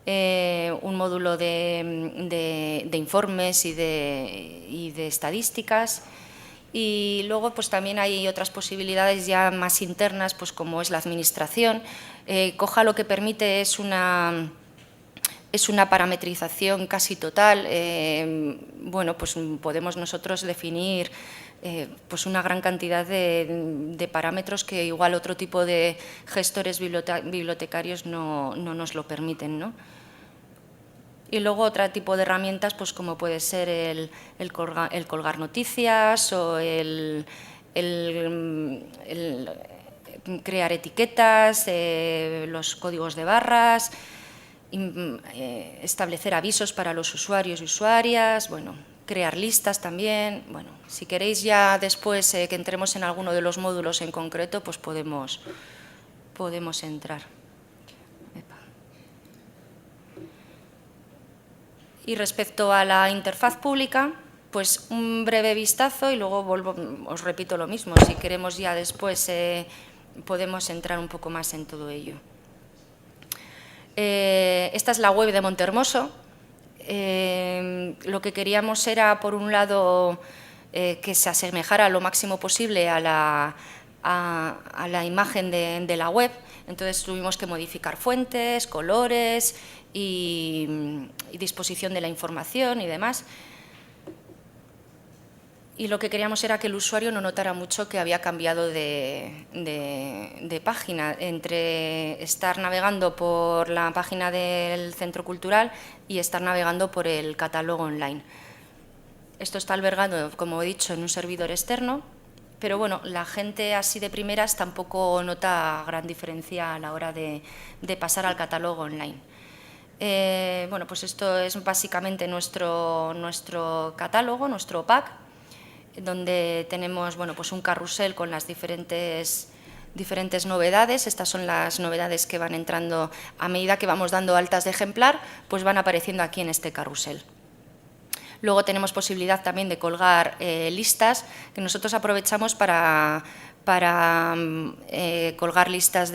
un módulo de informes y de estadísticas, y luego pues también hay otras posibilidades ya más internas, pues como es la administración. Coja lo que permite es una parametrización casi total. Bueno, pues podemos nosotros definir pues una gran cantidad de parámetros que igual otro tipo de gestores bibliotecarios no nos lo permiten, ¿no? Y luego otro tipo de herramientas, pues como puede ser el colgar noticias o el crear etiquetas, los códigos de barras, establecer avisos para los usuarios y usuarias, bueno, crear listas también. Bueno, si queréis ya después que entremos en alguno de los módulos en concreto, pues podemos entrar. Y respecto a la interfaz pública, pues un breve vistazo y luego os repito lo mismo. Si queremos ya después podemos entrar un poco más en todo ello. Esta es la web de Montehermoso. Lo que queríamos era, por un lado, que se asemejara lo máximo posible a la imagen de la web. Entonces tuvimos que modificar fuentes, colores y disposición de la información y demás. Y lo que queríamos era que el usuario no notara mucho que había cambiado de página, entre estar navegando por la página del Centro Cultural y estar navegando por el catálogo online. Esto está albergado, como he dicho, en un servidor externo, pero bueno, la gente así de primeras tampoco nota gran diferencia a la hora de pasar al catálogo online. Bueno, pues esto es básicamente nuestro catálogo, nuestro pack, donde tenemos, bueno, pues un carrusel con las diferentes novedades. Estas son las novedades que van entrando a medida que vamos dando altas de ejemplar, pues van apareciendo aquí en este carrusel. Luego tenemos posibilidad también de colgar listas, que nosotros aprovechamos para colgar listas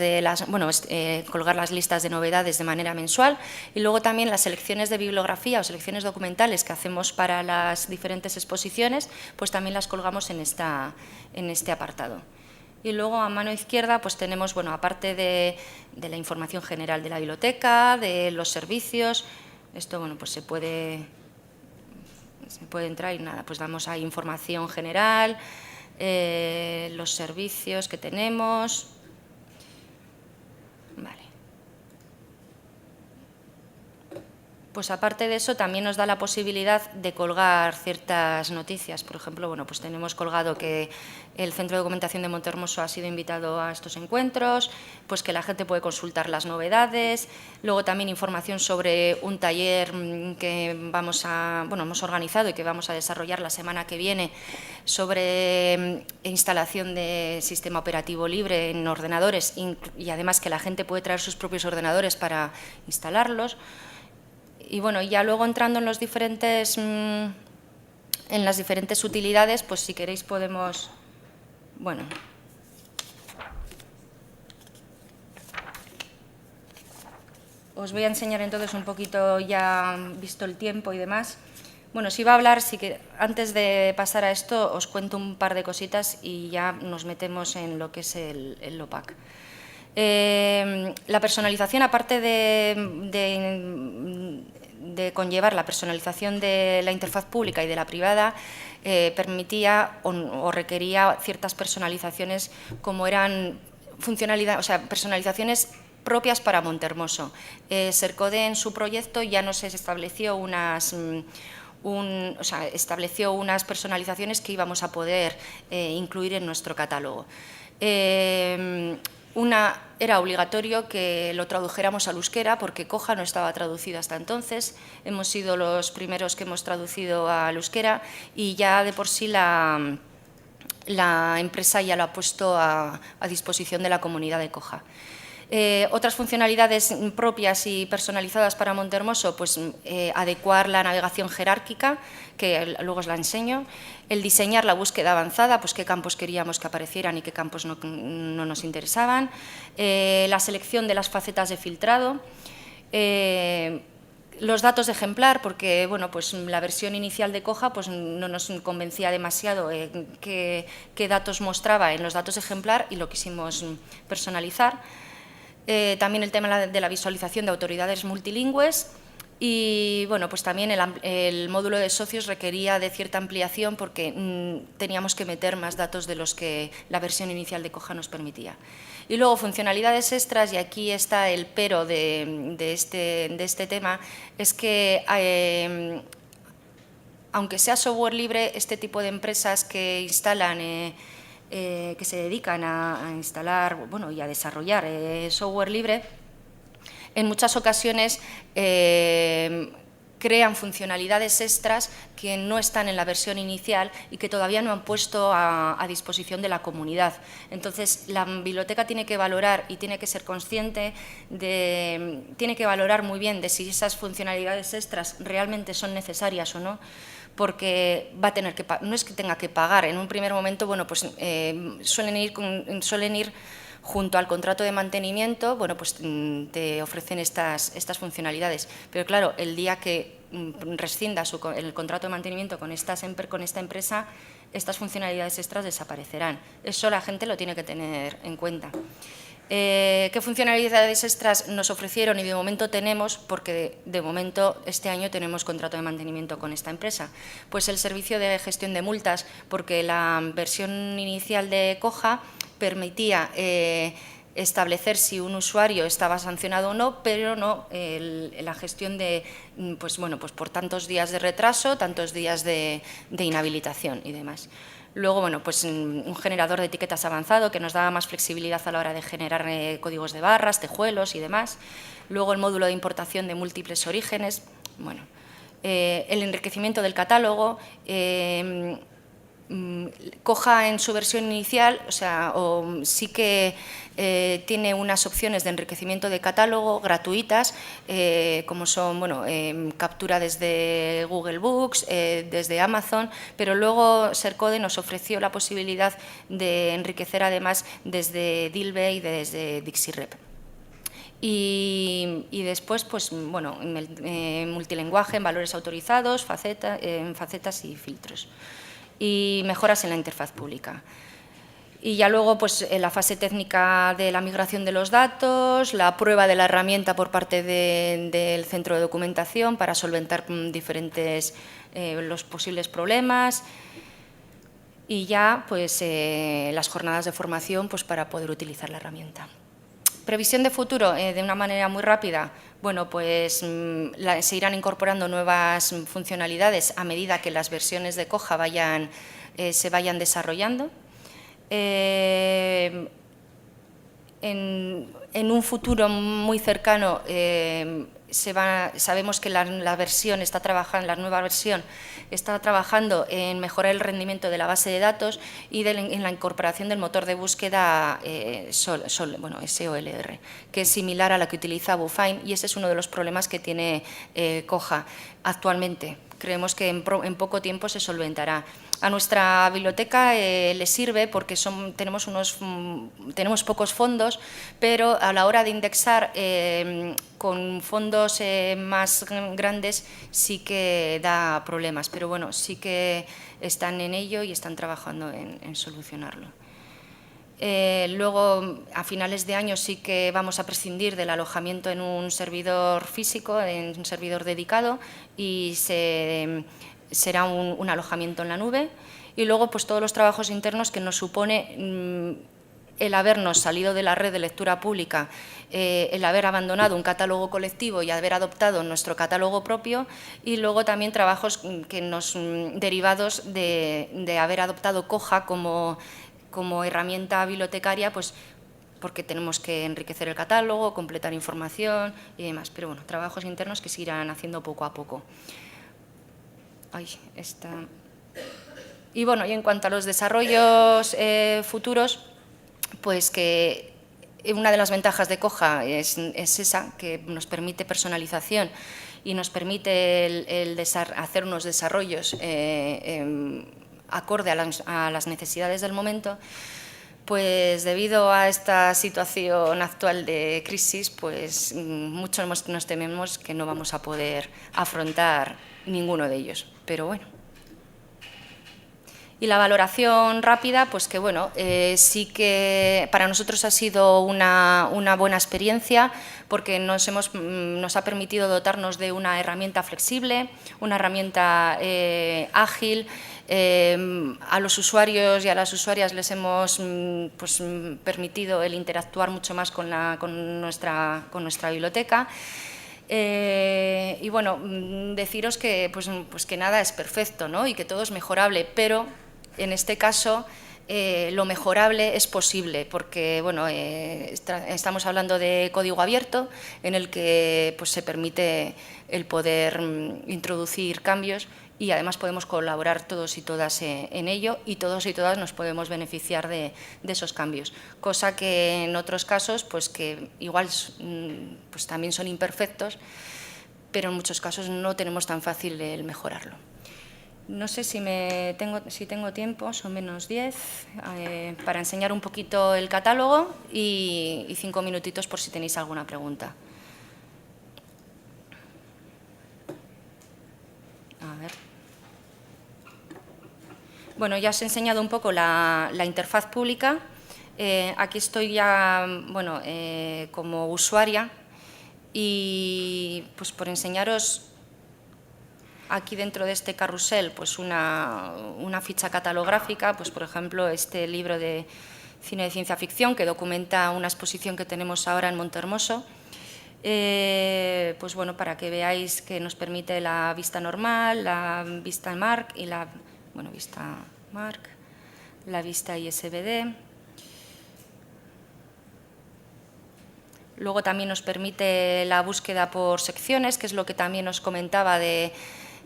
colgar las listas de novedades de manera mensual, y luego también las selecciones de bibliografía o selecciones documentales que hacemos para las diferentes exposiciones, pues también las colgamos en este apartado. Y luego a mano izquierda pues tenemos, bueno, aparte de la información general de la biblioteca, de los servicios, esto, bueno, pues se puede entrar y nada, pues damos ahí información general, los servicios que tenemos. Vale. Pues aparte de eso también nos da la posibilidad de colgar ciertas noticias. Por ejemplo, bueno, pues tenemos colgado que el Centro de Documentación de Montehermoso ha sido invitado a estos encuentros, pues que la gente puede consultar las novedades. Luego también información sobre un taller que hemos organizado y que vamos a desarrollar la semana que viene sobre instalación de sistema operativo libre en ordenadores, y además que la gente puede traer sus propios ordenadores para instalarlos. Y bueno, ya luego entrando en las diferentes utilidades, pues si queréis podemos, bueno, os voy a enseñar entonces un poquito, ya visto el tiempo y demás. Bueno, si iba a hablar, antes de pasar a esto os cuento un par de cositas y ya nos metemos en lo que es el OPAC. La personalización, aparte de conllevar la personalización de la interfaz pública y de la privada, permitía o requería ciertas personalizaciones, como eran personalizaciones propias para Montehermoso. Sercode en su proyecto ya nos estableció estableció unas personalizaciones que íbamos a poder incluir en nuestro catálogo. Una, era obligatorio que lo tradujéramos al euskera, porque Coja no estaba traducido hasta entonces. Hemos sido los primeros que hemos traducido al euskera y ya de por sí la empresa ya lo ha puesto a disposición de la comunidad de Coja. Otras funcionalidades propias y personalizadas para Montehermoso, pues adecuar la navegación jerárquica, que luego os la enseño, el diseñar la búsqueda avanzada, pues qué campos queríamos que aparecieran y qué campos no nos interesaban, la selección de las facetas de filtrado, los datos de ejemplar, porque bueno, pues la versión inicial de Coja pues no nos convencía demasiado qué datos mostraba en los datos de ejemplar, y lo quisimos personalizar. También el tema de la visualización de autoridades multilingües, y bueno, pues también el módulo de socios requería de cierta ampliación, porque teníamos que meter más datos de los que la versión inicial de Coja nos permitía. Y luego funcionalidades extras, y aquí está el pero de este tema, es que aunque sea software libre, este tipo de empresas que instalan que se dedican a instalar, bueno, y a desarrollar software libre, en muchas ocasiones crean funcionalidades extras que no están en la versión inicial y que todavía no han puesto a disposición de la comunidad. Entonces, la biblioteca tiene que valorar y tiene que ser consciente tiene que valorar muy bien de si esas funcionalidades extras realmente son necesarias o no, porque va a tener que no es que tenga que pagar, en un primer momento, bueno, pues suelen ir junto al contrato de mantenimiento, bueno, pues te ofrecen estas funcionalidades. Pero claro, el día que rescinda el contrato de mantenimiento con esta empresa, estas funcionalidades extras desaparecerán. Eso la gente lo tiene que tener en cuenta. ¿Qué funcionalidades extras nos ofrecieron y de momento tenemos? Porque de momento este año tenemos contrato de mantenimiento con esta empresa. Pues el servicio de gestión de multas, porque la versión inicial de Coja permitía establecer si un usuario estaba sancionado o no, pero no la gestión de, pues bueno, pues por tantos días de retraso, tantos días de inhabilitación y demás. Luego, bueno, pues un generador de etiquetas avanzado que nos daba más flexibilidad a la hora de generar códigos de barras, tejuelos y demás. Luego el módulo de importación de múltiples orígenes. Bueno, el enriquecimiento del catálogo. Coja en su versión inicial, sí que tiene unas opciones de enriquecimiento de catálogo gratuitas, como son captura desde Google Books, desde Amazon, pero luego Sercode nos ofreció la posibilidad de enriquecer además desde Dilbe y desde DixiRep. Y después, pues bueno, multilenguaje en valores autorizados, facetas y filtros. Y mejoras en la interfaz pública. Y ya luego, pues la fase técnica de la migración de los datos, la prueba de la herramienta por parte del centro de documentación para solventar los posibles problemas, y ya pues las jornadas de formación pues para poder utilizar la herramienta. Previsión de futuro, de una manera muy rápida. Bueno, pues se irán incorporando nuevas funcionalidades a medida que las versiones de Coja se vayan desarrollando. En un futuro muy cercano sabemos que la nueva versión está trabajando en mejorar el rendimiento de la base de datos y en la incorporación del motor de búsqueda SOLR, que es similar a la que utiliza Bufine, y ese es uno de los problemas que tiene Coja actualmente. Creemos que en poco tiempo se solventará. A nuestra biblioteca le sirve porque tenemos pocos fondos, pero a la hora de indexar con fondos más grandes sí que da problemas, pero bueno, sí que están en ello y están trabajando en solucionarlo. Luego, a finales de año sí que vamos a prescindir del alojamiento en un servidor físico, en un servidor dedicado, y será un alojamiento en la nube. Y luego, pues todos los trabajos internos que nos supone el habernos salido de la red de lectura pública, el haber abandonado un catálogo colectivo y haber adoptado nuestro catálogo propio, y luego también trabajos derivados de haber adoptado Coja como herramienta bibliotecaria, pues porque tenemos que enriquecer el catálogo, completar información y demás. Pero bueno, trabajos internos que se irán haciendo poco a poco. Y bueno, y en cuanto a los desarrollos futuros, pues que una de las ventajas de Coja es esa, que nos permite personalización y nos permite hacer unos desarrollos acorde a las necesidades del momento. Pues debido a esta situación actual de crisis, pues mucho nos tememos que no vamos a poder afrontar ninguno de ellos, pero bueno. Y la valoración rápida, pues que bueno, sí que para nosotros ha sido una buena experiencia, porque nos ha permitido dotarnos de una herramienta flexible, una herramienta ágil. A los usuarios y a las usuarias les hemos permitido el interactuar mucho más con nuestra biblioteca. Y bueno, deciros que, pues que nada es perfecto, ¿no? Y que todo es mejorable, pero en este caso lo mejorable es posible, porque bueno, estamos hablando de código abierto en el que pues, se permite el poder introducir cambios, y además podemos colaborar todos y todas en ello, y todos y todas nos podemos beneficiar de esos cambios, cosa que en otros casos pues que igual pues también son imperfectos, pero en muchos casos no tenemos tan fácil el mejorarlo. No sé si tengo tiempo, son menos 10, para enseñar un poquito el catálogo y 5 minutitos por si tenéis alguna pregunta. A ver. Bueno, ya os he enseñado un poco la interfaz pública. Aquí estoy ya, bueno, como usuaria y pues por enseñaros aquí dentro de este carrusel pues una ficha catalográfica, pues por ejemplo este libro de cine de ciencia ficción que documenta una exposición que tenemos ahora en Montehermoso. Pues bueno, para que veáis que nos permite la vista normal, la vista MARC y la vista MARC, la vista ISBD. Luego también nos permite la búsqueda por secciones, que es lo que también os comentaba de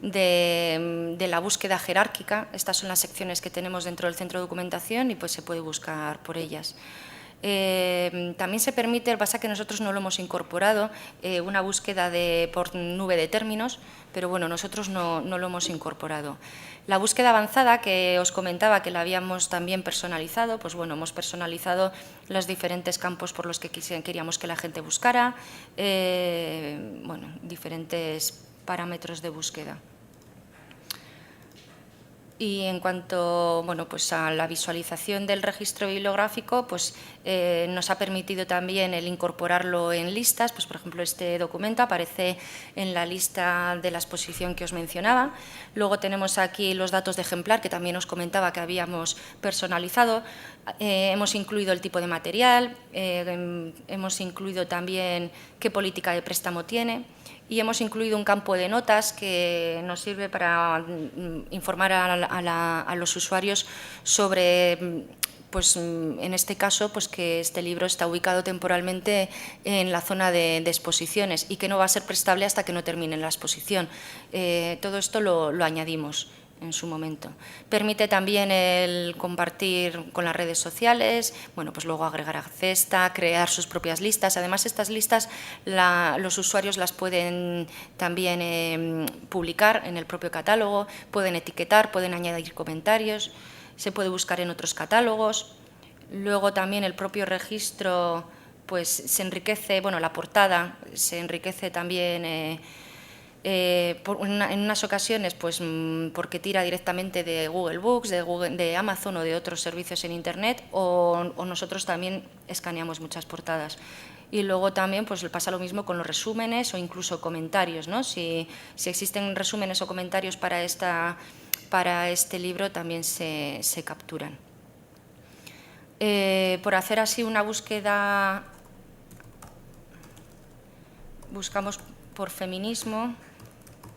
la búsqueda jerárquica. Estas son las secciones que tenemos dentro del centro de documentación y pues se puede buscar por ellas. También se permite, lo que pasa es que nosotros no lo hemos incorporado, una búsqueda por nube de términos, pero bueno, nosotros no lo hemos incorporado. La búsqueda avanzada, que os comentaba que la habíamos también personalizado, pues bueno, hemos personalizado los diferentes campos por los que queríamos que la gente buscara, bueno, diferentes parámetros de búsqueda. Y en cuanto pues a la visualización del registro bibliográfico, pues, nos ha permitido también el incorporarlo en listas. Pues, por ejemplo, este documento aparece en la lista de la exposición que os mencionaba. Luego tenemos aquí los datos de ejemplar, que también os comentaba que habíamos personalizado. Hemos incluido el tipo de material, hemos incluido también qué política de préstamo tiene. Y hemos incluido un campo de notas que nos sirve para informar a los usuarios sobre, pues, en este caso, pues, que este libro está ubicado temporalmente en la zona de exposiciones y que no va a ser prestable hasta que no termine la exposición. Todo esto lo añadimos en su momento. Permite también el compartir con las redes sociales, bueno, pues luego agregar a cesta, crear sus propias listas. Además, estas listas los usuarios las pueden también publicar en el propio catálogo, pueden etiquetar, pueden añadir comentarios, se puede buscar en otros catálogos. Luego también el propio registro pues se enriquece, bueno, la portada se enriquece también en unas ocasiones pues porque tira directamente de Google Books, de Amazon o de otros servicios en Internet, o nosotros también escaneamos muchas portadas. Y luego también pues pasa lo mismo con los resúmenes o incluso comentarios, ¿no? Si existen resúmenes o comentarios para este libro también se capturan. Por hacer así una búsqueda, buscamos por feminismo.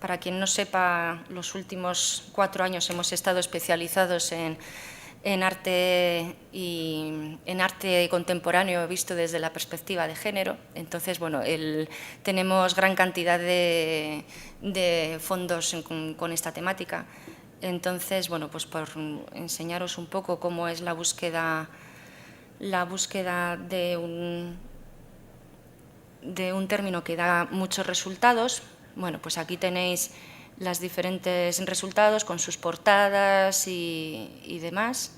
Para quien no sepa, los últimos 4 años hemos estado especializados en arte y en arte contemporáneo visto desde la perspectiva de género. Entonces, bueno, tenemos gran cantidad de fondos con esta temática. Entonces, bueno, pues por enseñaros un poco cómo es la búsqueda de un término que da muchos resultados. Bueno, pues aquí tenéis los diferentes resultados con sus portadas y demás.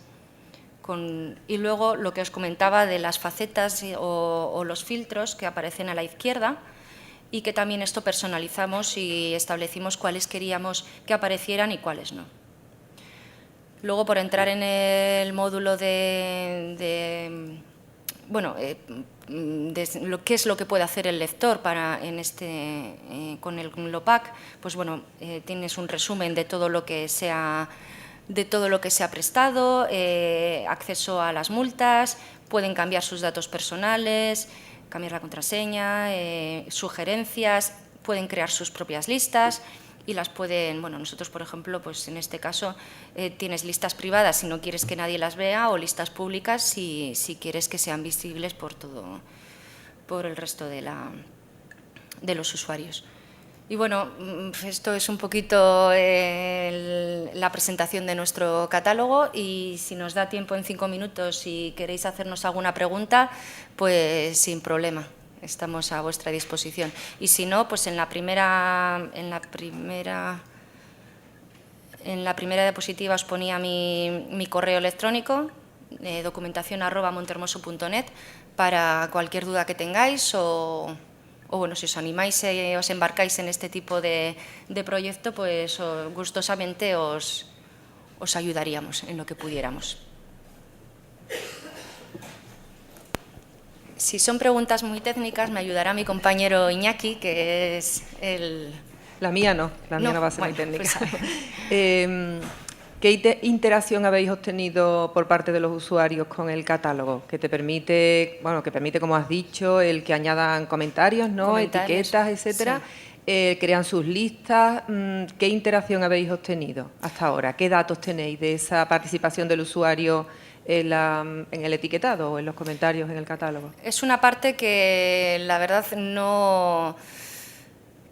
Y luego lo que os comentaba de las facetas o los filtros que aparecen a la izquierda y que también esto personalizamos y establecimos cuáles queríamos que aparecieran y cuáles no. Luego, por entrar en el módulo de qué es lo que puede hacer el lector con el LOPAC, pues bueno, tienes un resumen de todo lo que se ha prestado, acceso a las multas, pueden cambiar sus datos personales, cambiar la contraseña, sugerencias, pueden crear sus propias listas y las pueden, bueno, nosotros por ejemplo, pues en este caso tienes listas privadas si no quieres que nadie las vea o listas públicas si quieres que sean visibles por el resto de los usuarios. Y bueno, esto es un poquito la presentación de nuestro catálogo y si nos da tiempo en 5 minutos, si queréis hacernos alguna pregunta, pues sin problema. Estamos a vuestra disposición. Y si no, pues en la primera En la primera diapositiva os ponía mi correo electrónico, documentación@montehermoso.net, para cualquier duda que tengáis o bueno, si os animáis, os embarcáis en este tipo de proyecto, pues gustosamente os ayudaríamos en lo que pudiéramos. Si son preguntas muy técnicas, me ayudará mi compañero Iñaki, que es el... La mía no va a ser muy bueno, técnica. Pues, ¿Qué interacción habéis obtenido por parte de los usuarios con el catálogo? Que permite, como has dicho, el que añadan comentarios, ¿no? Etiquetas, etcétera. Sí. Crean sus listas. ¿Qué interacción habéis obtenido hasta ahora? ¿Qué datos tenéis de esa participación del usuario en el etiquetado o en los comentarios en el catálogo? Es una parte que la verdad no...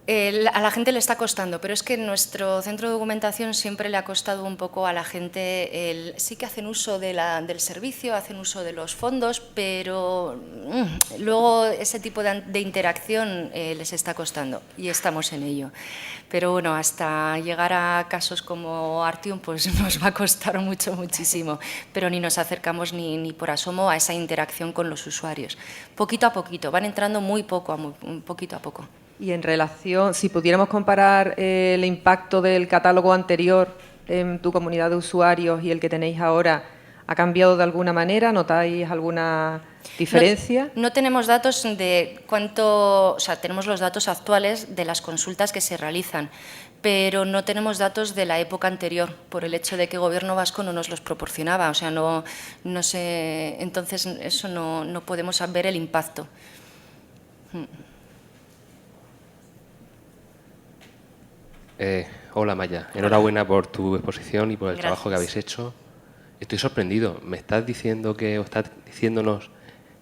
a la gente le está costando, pero es que en nuestro centro de documentación siempre le ha costado un poco a la gente. Sí que hacen uso del servicio, hacen uso de los fondos, pero luego ese tipo de interacción les está costando y estamos en ello. Pero bueno, hasta llegar a casos como Artium, pues nos va a costar muchísimo, pero ni nos acercamos ni por asomo a esa interacción con los usuarios. Poquito a poquito, van entrando poquito a poco. Y en relación, si pudiéramos comparar el impacto del catálogo anterior en tu comunidad de usuarios y el que tenéis ahora, ¿ha cambiado de alguna manera? ¿Notáis alguna diferencia? No tenemos datos de cuánto, o sea, tenemos los datos actuales de las consultas que se realizan, pero no tenemos datos de la época anterior, por el hecho de que el Gobierno vasco no nos los proporcionaba, o sea, no sé, entonces eso no podemos ver el impacto. Hola Maya, enhorabuena por tu exposición y por el Gracias. trabajo que habéis hecho. Estoy sorprendido. ¿Me estás diciendo estás diciéndonos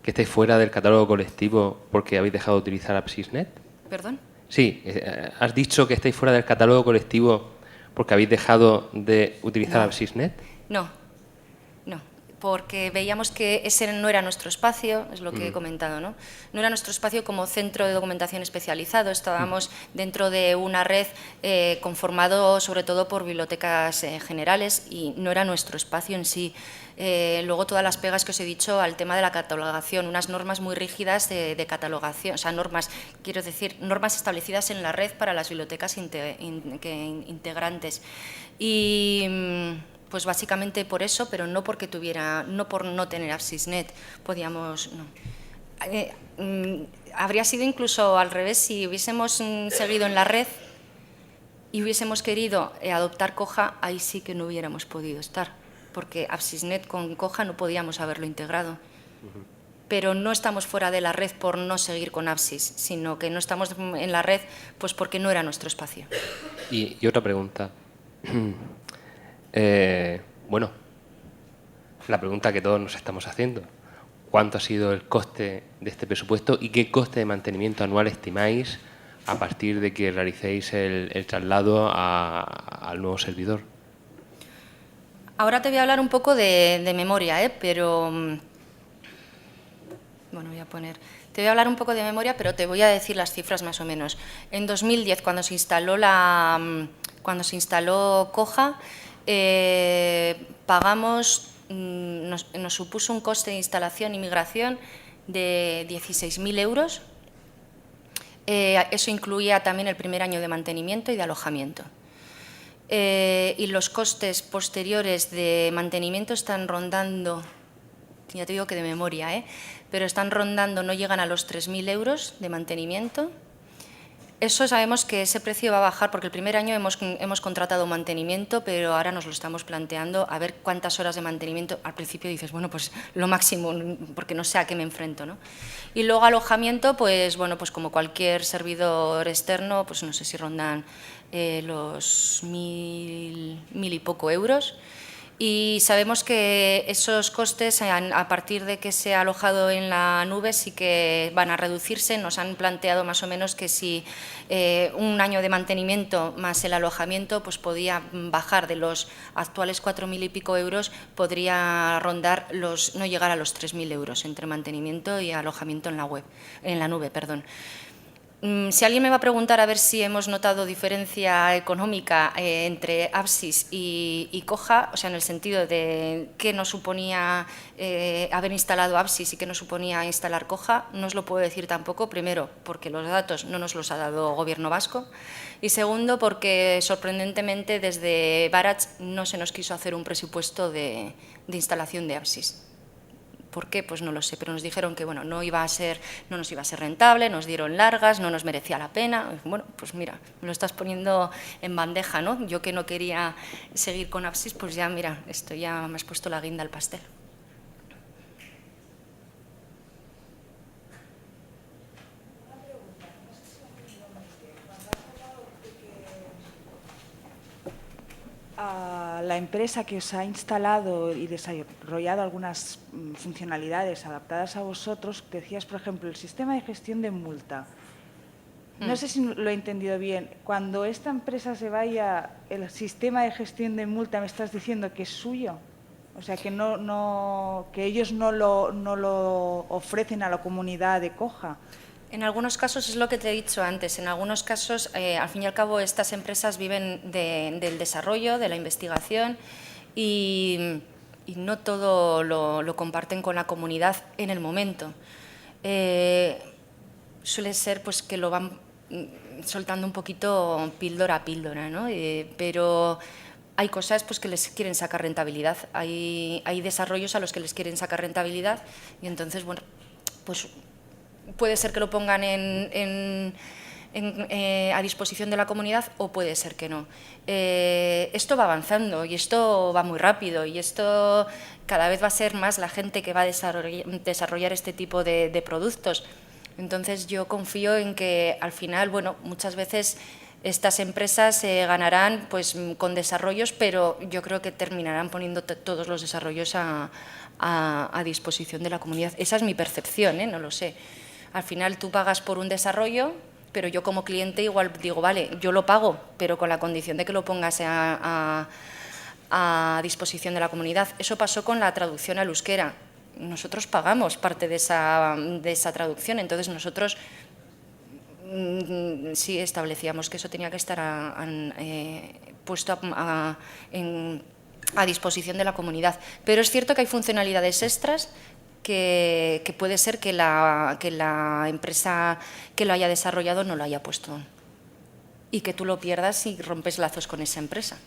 que estáis fuera del catálogo colectivo porque habéis dejado de utilizar APSISnet? ¿Perdón? Sí, ¿has dicho que estáis fuera del catálogo colectivo porque habéis dejado de utilizar APSISnet? No, porque veíamos que ese no era nuestro espacio, es lo que he comentado, ¿no? No era nuestro espacio como centro de documentación especializado, estábamos dentro de una red conformado sobre todo por bibliotecas generales y no era nuestro espacio en sí. Luego todas las pegas que os he dicho al tema de la catalogación, unas normas muy rígidas de catalogación, o sea, normas establecidas en la red para las bibliotecas integrantes. Y pues básicamente por eso, pero no por no tener APSISnet, podíamos... No. Habría sido incluso al revés si hubiésemos seguido en la red y hubiésemos querido adoptar Koha, ahí sí que no hubiéramos podido estar, porque APSISnet con Koha no podíamos haberlo integrado. Pero no estamos fuera de la red por no seguir con APSIS, sino que no estamos en la red pues porque no era nuestro espacio. Y otra pregunta. Bueno, la pregunta que todos nos estamos haciendo. ¿Cuánto ha sido el coste de este presupuesto y qué coste de mantenimiento anual estimáis a partir de que realicéis el traslado al nuevo servidor? Ahora te voy a hablar un poco de memoria, pero... Bueno, te voy a hablar un poco de memoria, pero te voy a decir las cifras más o menos. En 2010, cuando se instaló Koha, pagamos, nos supuso un coste de instalación y migración de 16.000 euros. Eso incluía también el primer año de mantenimiento y de alojamiento. Y los costes posteriores de mantenimiento están rondando, ya te digo que de memoria, pero están rondando, no llegan a los 3.000 euros de mantenimiento. Eso sabemos que ese precio va a bajar porque el primer año hemos contratado mantenimiento, pero ahora nos lo estamos planteando a ver cuántas horas de mantenimiento. Al principio dices, bueno, pues lo máximo, porque no sé a qué me enfrento, ¿no? Y luego alojamiento, pues bueno, pues como cualquier servidor externo, pues no sé si rondan los 1.000 y poco euros. Y sabemos que esos costes, a partir de que se ha alojado en la nube, sí que van a reducirse. Nos han planteado más o menos que si un año de mantenimiento más el alojamiento pues podía bajar de los actuales 4.000 y pico euros, podría rondar no llegar a los 3.000 euros entre mantenimiento y alojamiento en la nube. Si alguien me va a preguntar a ver si hemos notado diferencia económica entre Apsys y Coja, o sea, en el sentido de qué nos suponía haber instalado Apsys y qué nos suponía instalar Coja, no os lo puedo decir tampoco. Primero, porque los datos no nos los ha dado Gobierno vasco, y segundo, porque sorprendentemente desde Barats no se nos quiso hacer un presupuesto de instalación de Apsys. ¿Por qué? Pues no lo sé, pero nos dijeron que bueno, no nos iba a ser rentable, nos dieron largas, no nos merecía la pena. Bueno, pues mira, me lo estás poniendo en bandeja, ¿no? Yo que no quería seguir con Apsys, pues ya mira, esto ya me has puesto la guinda al pastel. La empresa que os ha instalado y desarrollado algunas funcionalidades adaptadas a vosotros, decías, por ejemplo, el sistema de gestión de multa. No sé si lo he entendido bien. Cuando esta empresa se vaya, el sistema de gestión de multa, me estás diciendo que es suyo. O sea, que que ellos no lo ofrecen a la comunidad de Coja. En algunos casos es lo que te he dicho antes, en algunos casos, al fin y al cabo, estas empresas viven del desarrollo, de la investigación y no todo lo comparten con la comunidad en el momento. Suele ser pues, que lo van soltando un poquito píldora a píldora, ¿no? Pero hay cosas pues, que les quieren sacar rentabilidad, hay desarrollos a los que les quieren sacar rentabilidad y entonces, bueno, pues puede ser que lo pongan a disposición de la comunidad o puede ser que no. Esto va avanzando y esto va muy rápido y esto cada vez va a ser más la gente que va a desarrollar este tipo de productos. Entonces yo confío en que al final, bueno, muchas veces estas empresas ganarán pues, con desarrollos, pero yo creo que terminarán poniendo todos los desarrollos a disposición de la comunidad. Esa es mi percepción, no lo sé. Al final tú pagas por un desarrollo, pero yo como cliente igual digo, vale, yo lo pago, pero con la condición de que lo pongas a disposición de la comunidad. Eso pasó con la traducción al euskera. Nosotros pagamos parte de esa traducción, entonces nosotros sí establecíamos que eso tenía que estar puesto a disposición de la comunidad. Pero es cierto que hay funcionalidades extras que puede ser que la empresa que lo haya desarrollado no lo haya puesto y que tú lo pierdas y rompes lazos con esa empresa.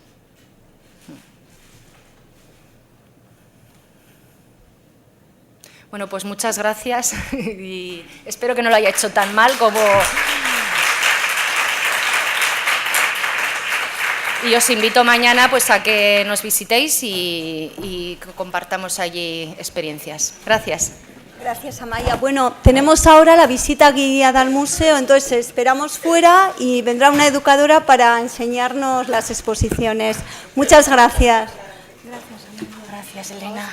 Bueno, pues muchas gracias y espero que no lo haya hecho tan mal como... Y os invito mañana pues, a que nos visitéis y compartamos allí experiencias. Gracias. Gracias, Amaya. Bueno, tenemos ahora la visita guiada al museo, entonces esperamos fuera y vendrá una educadora para enseñarnos las exposiciones. Muchas gracias. Gracias, Elena.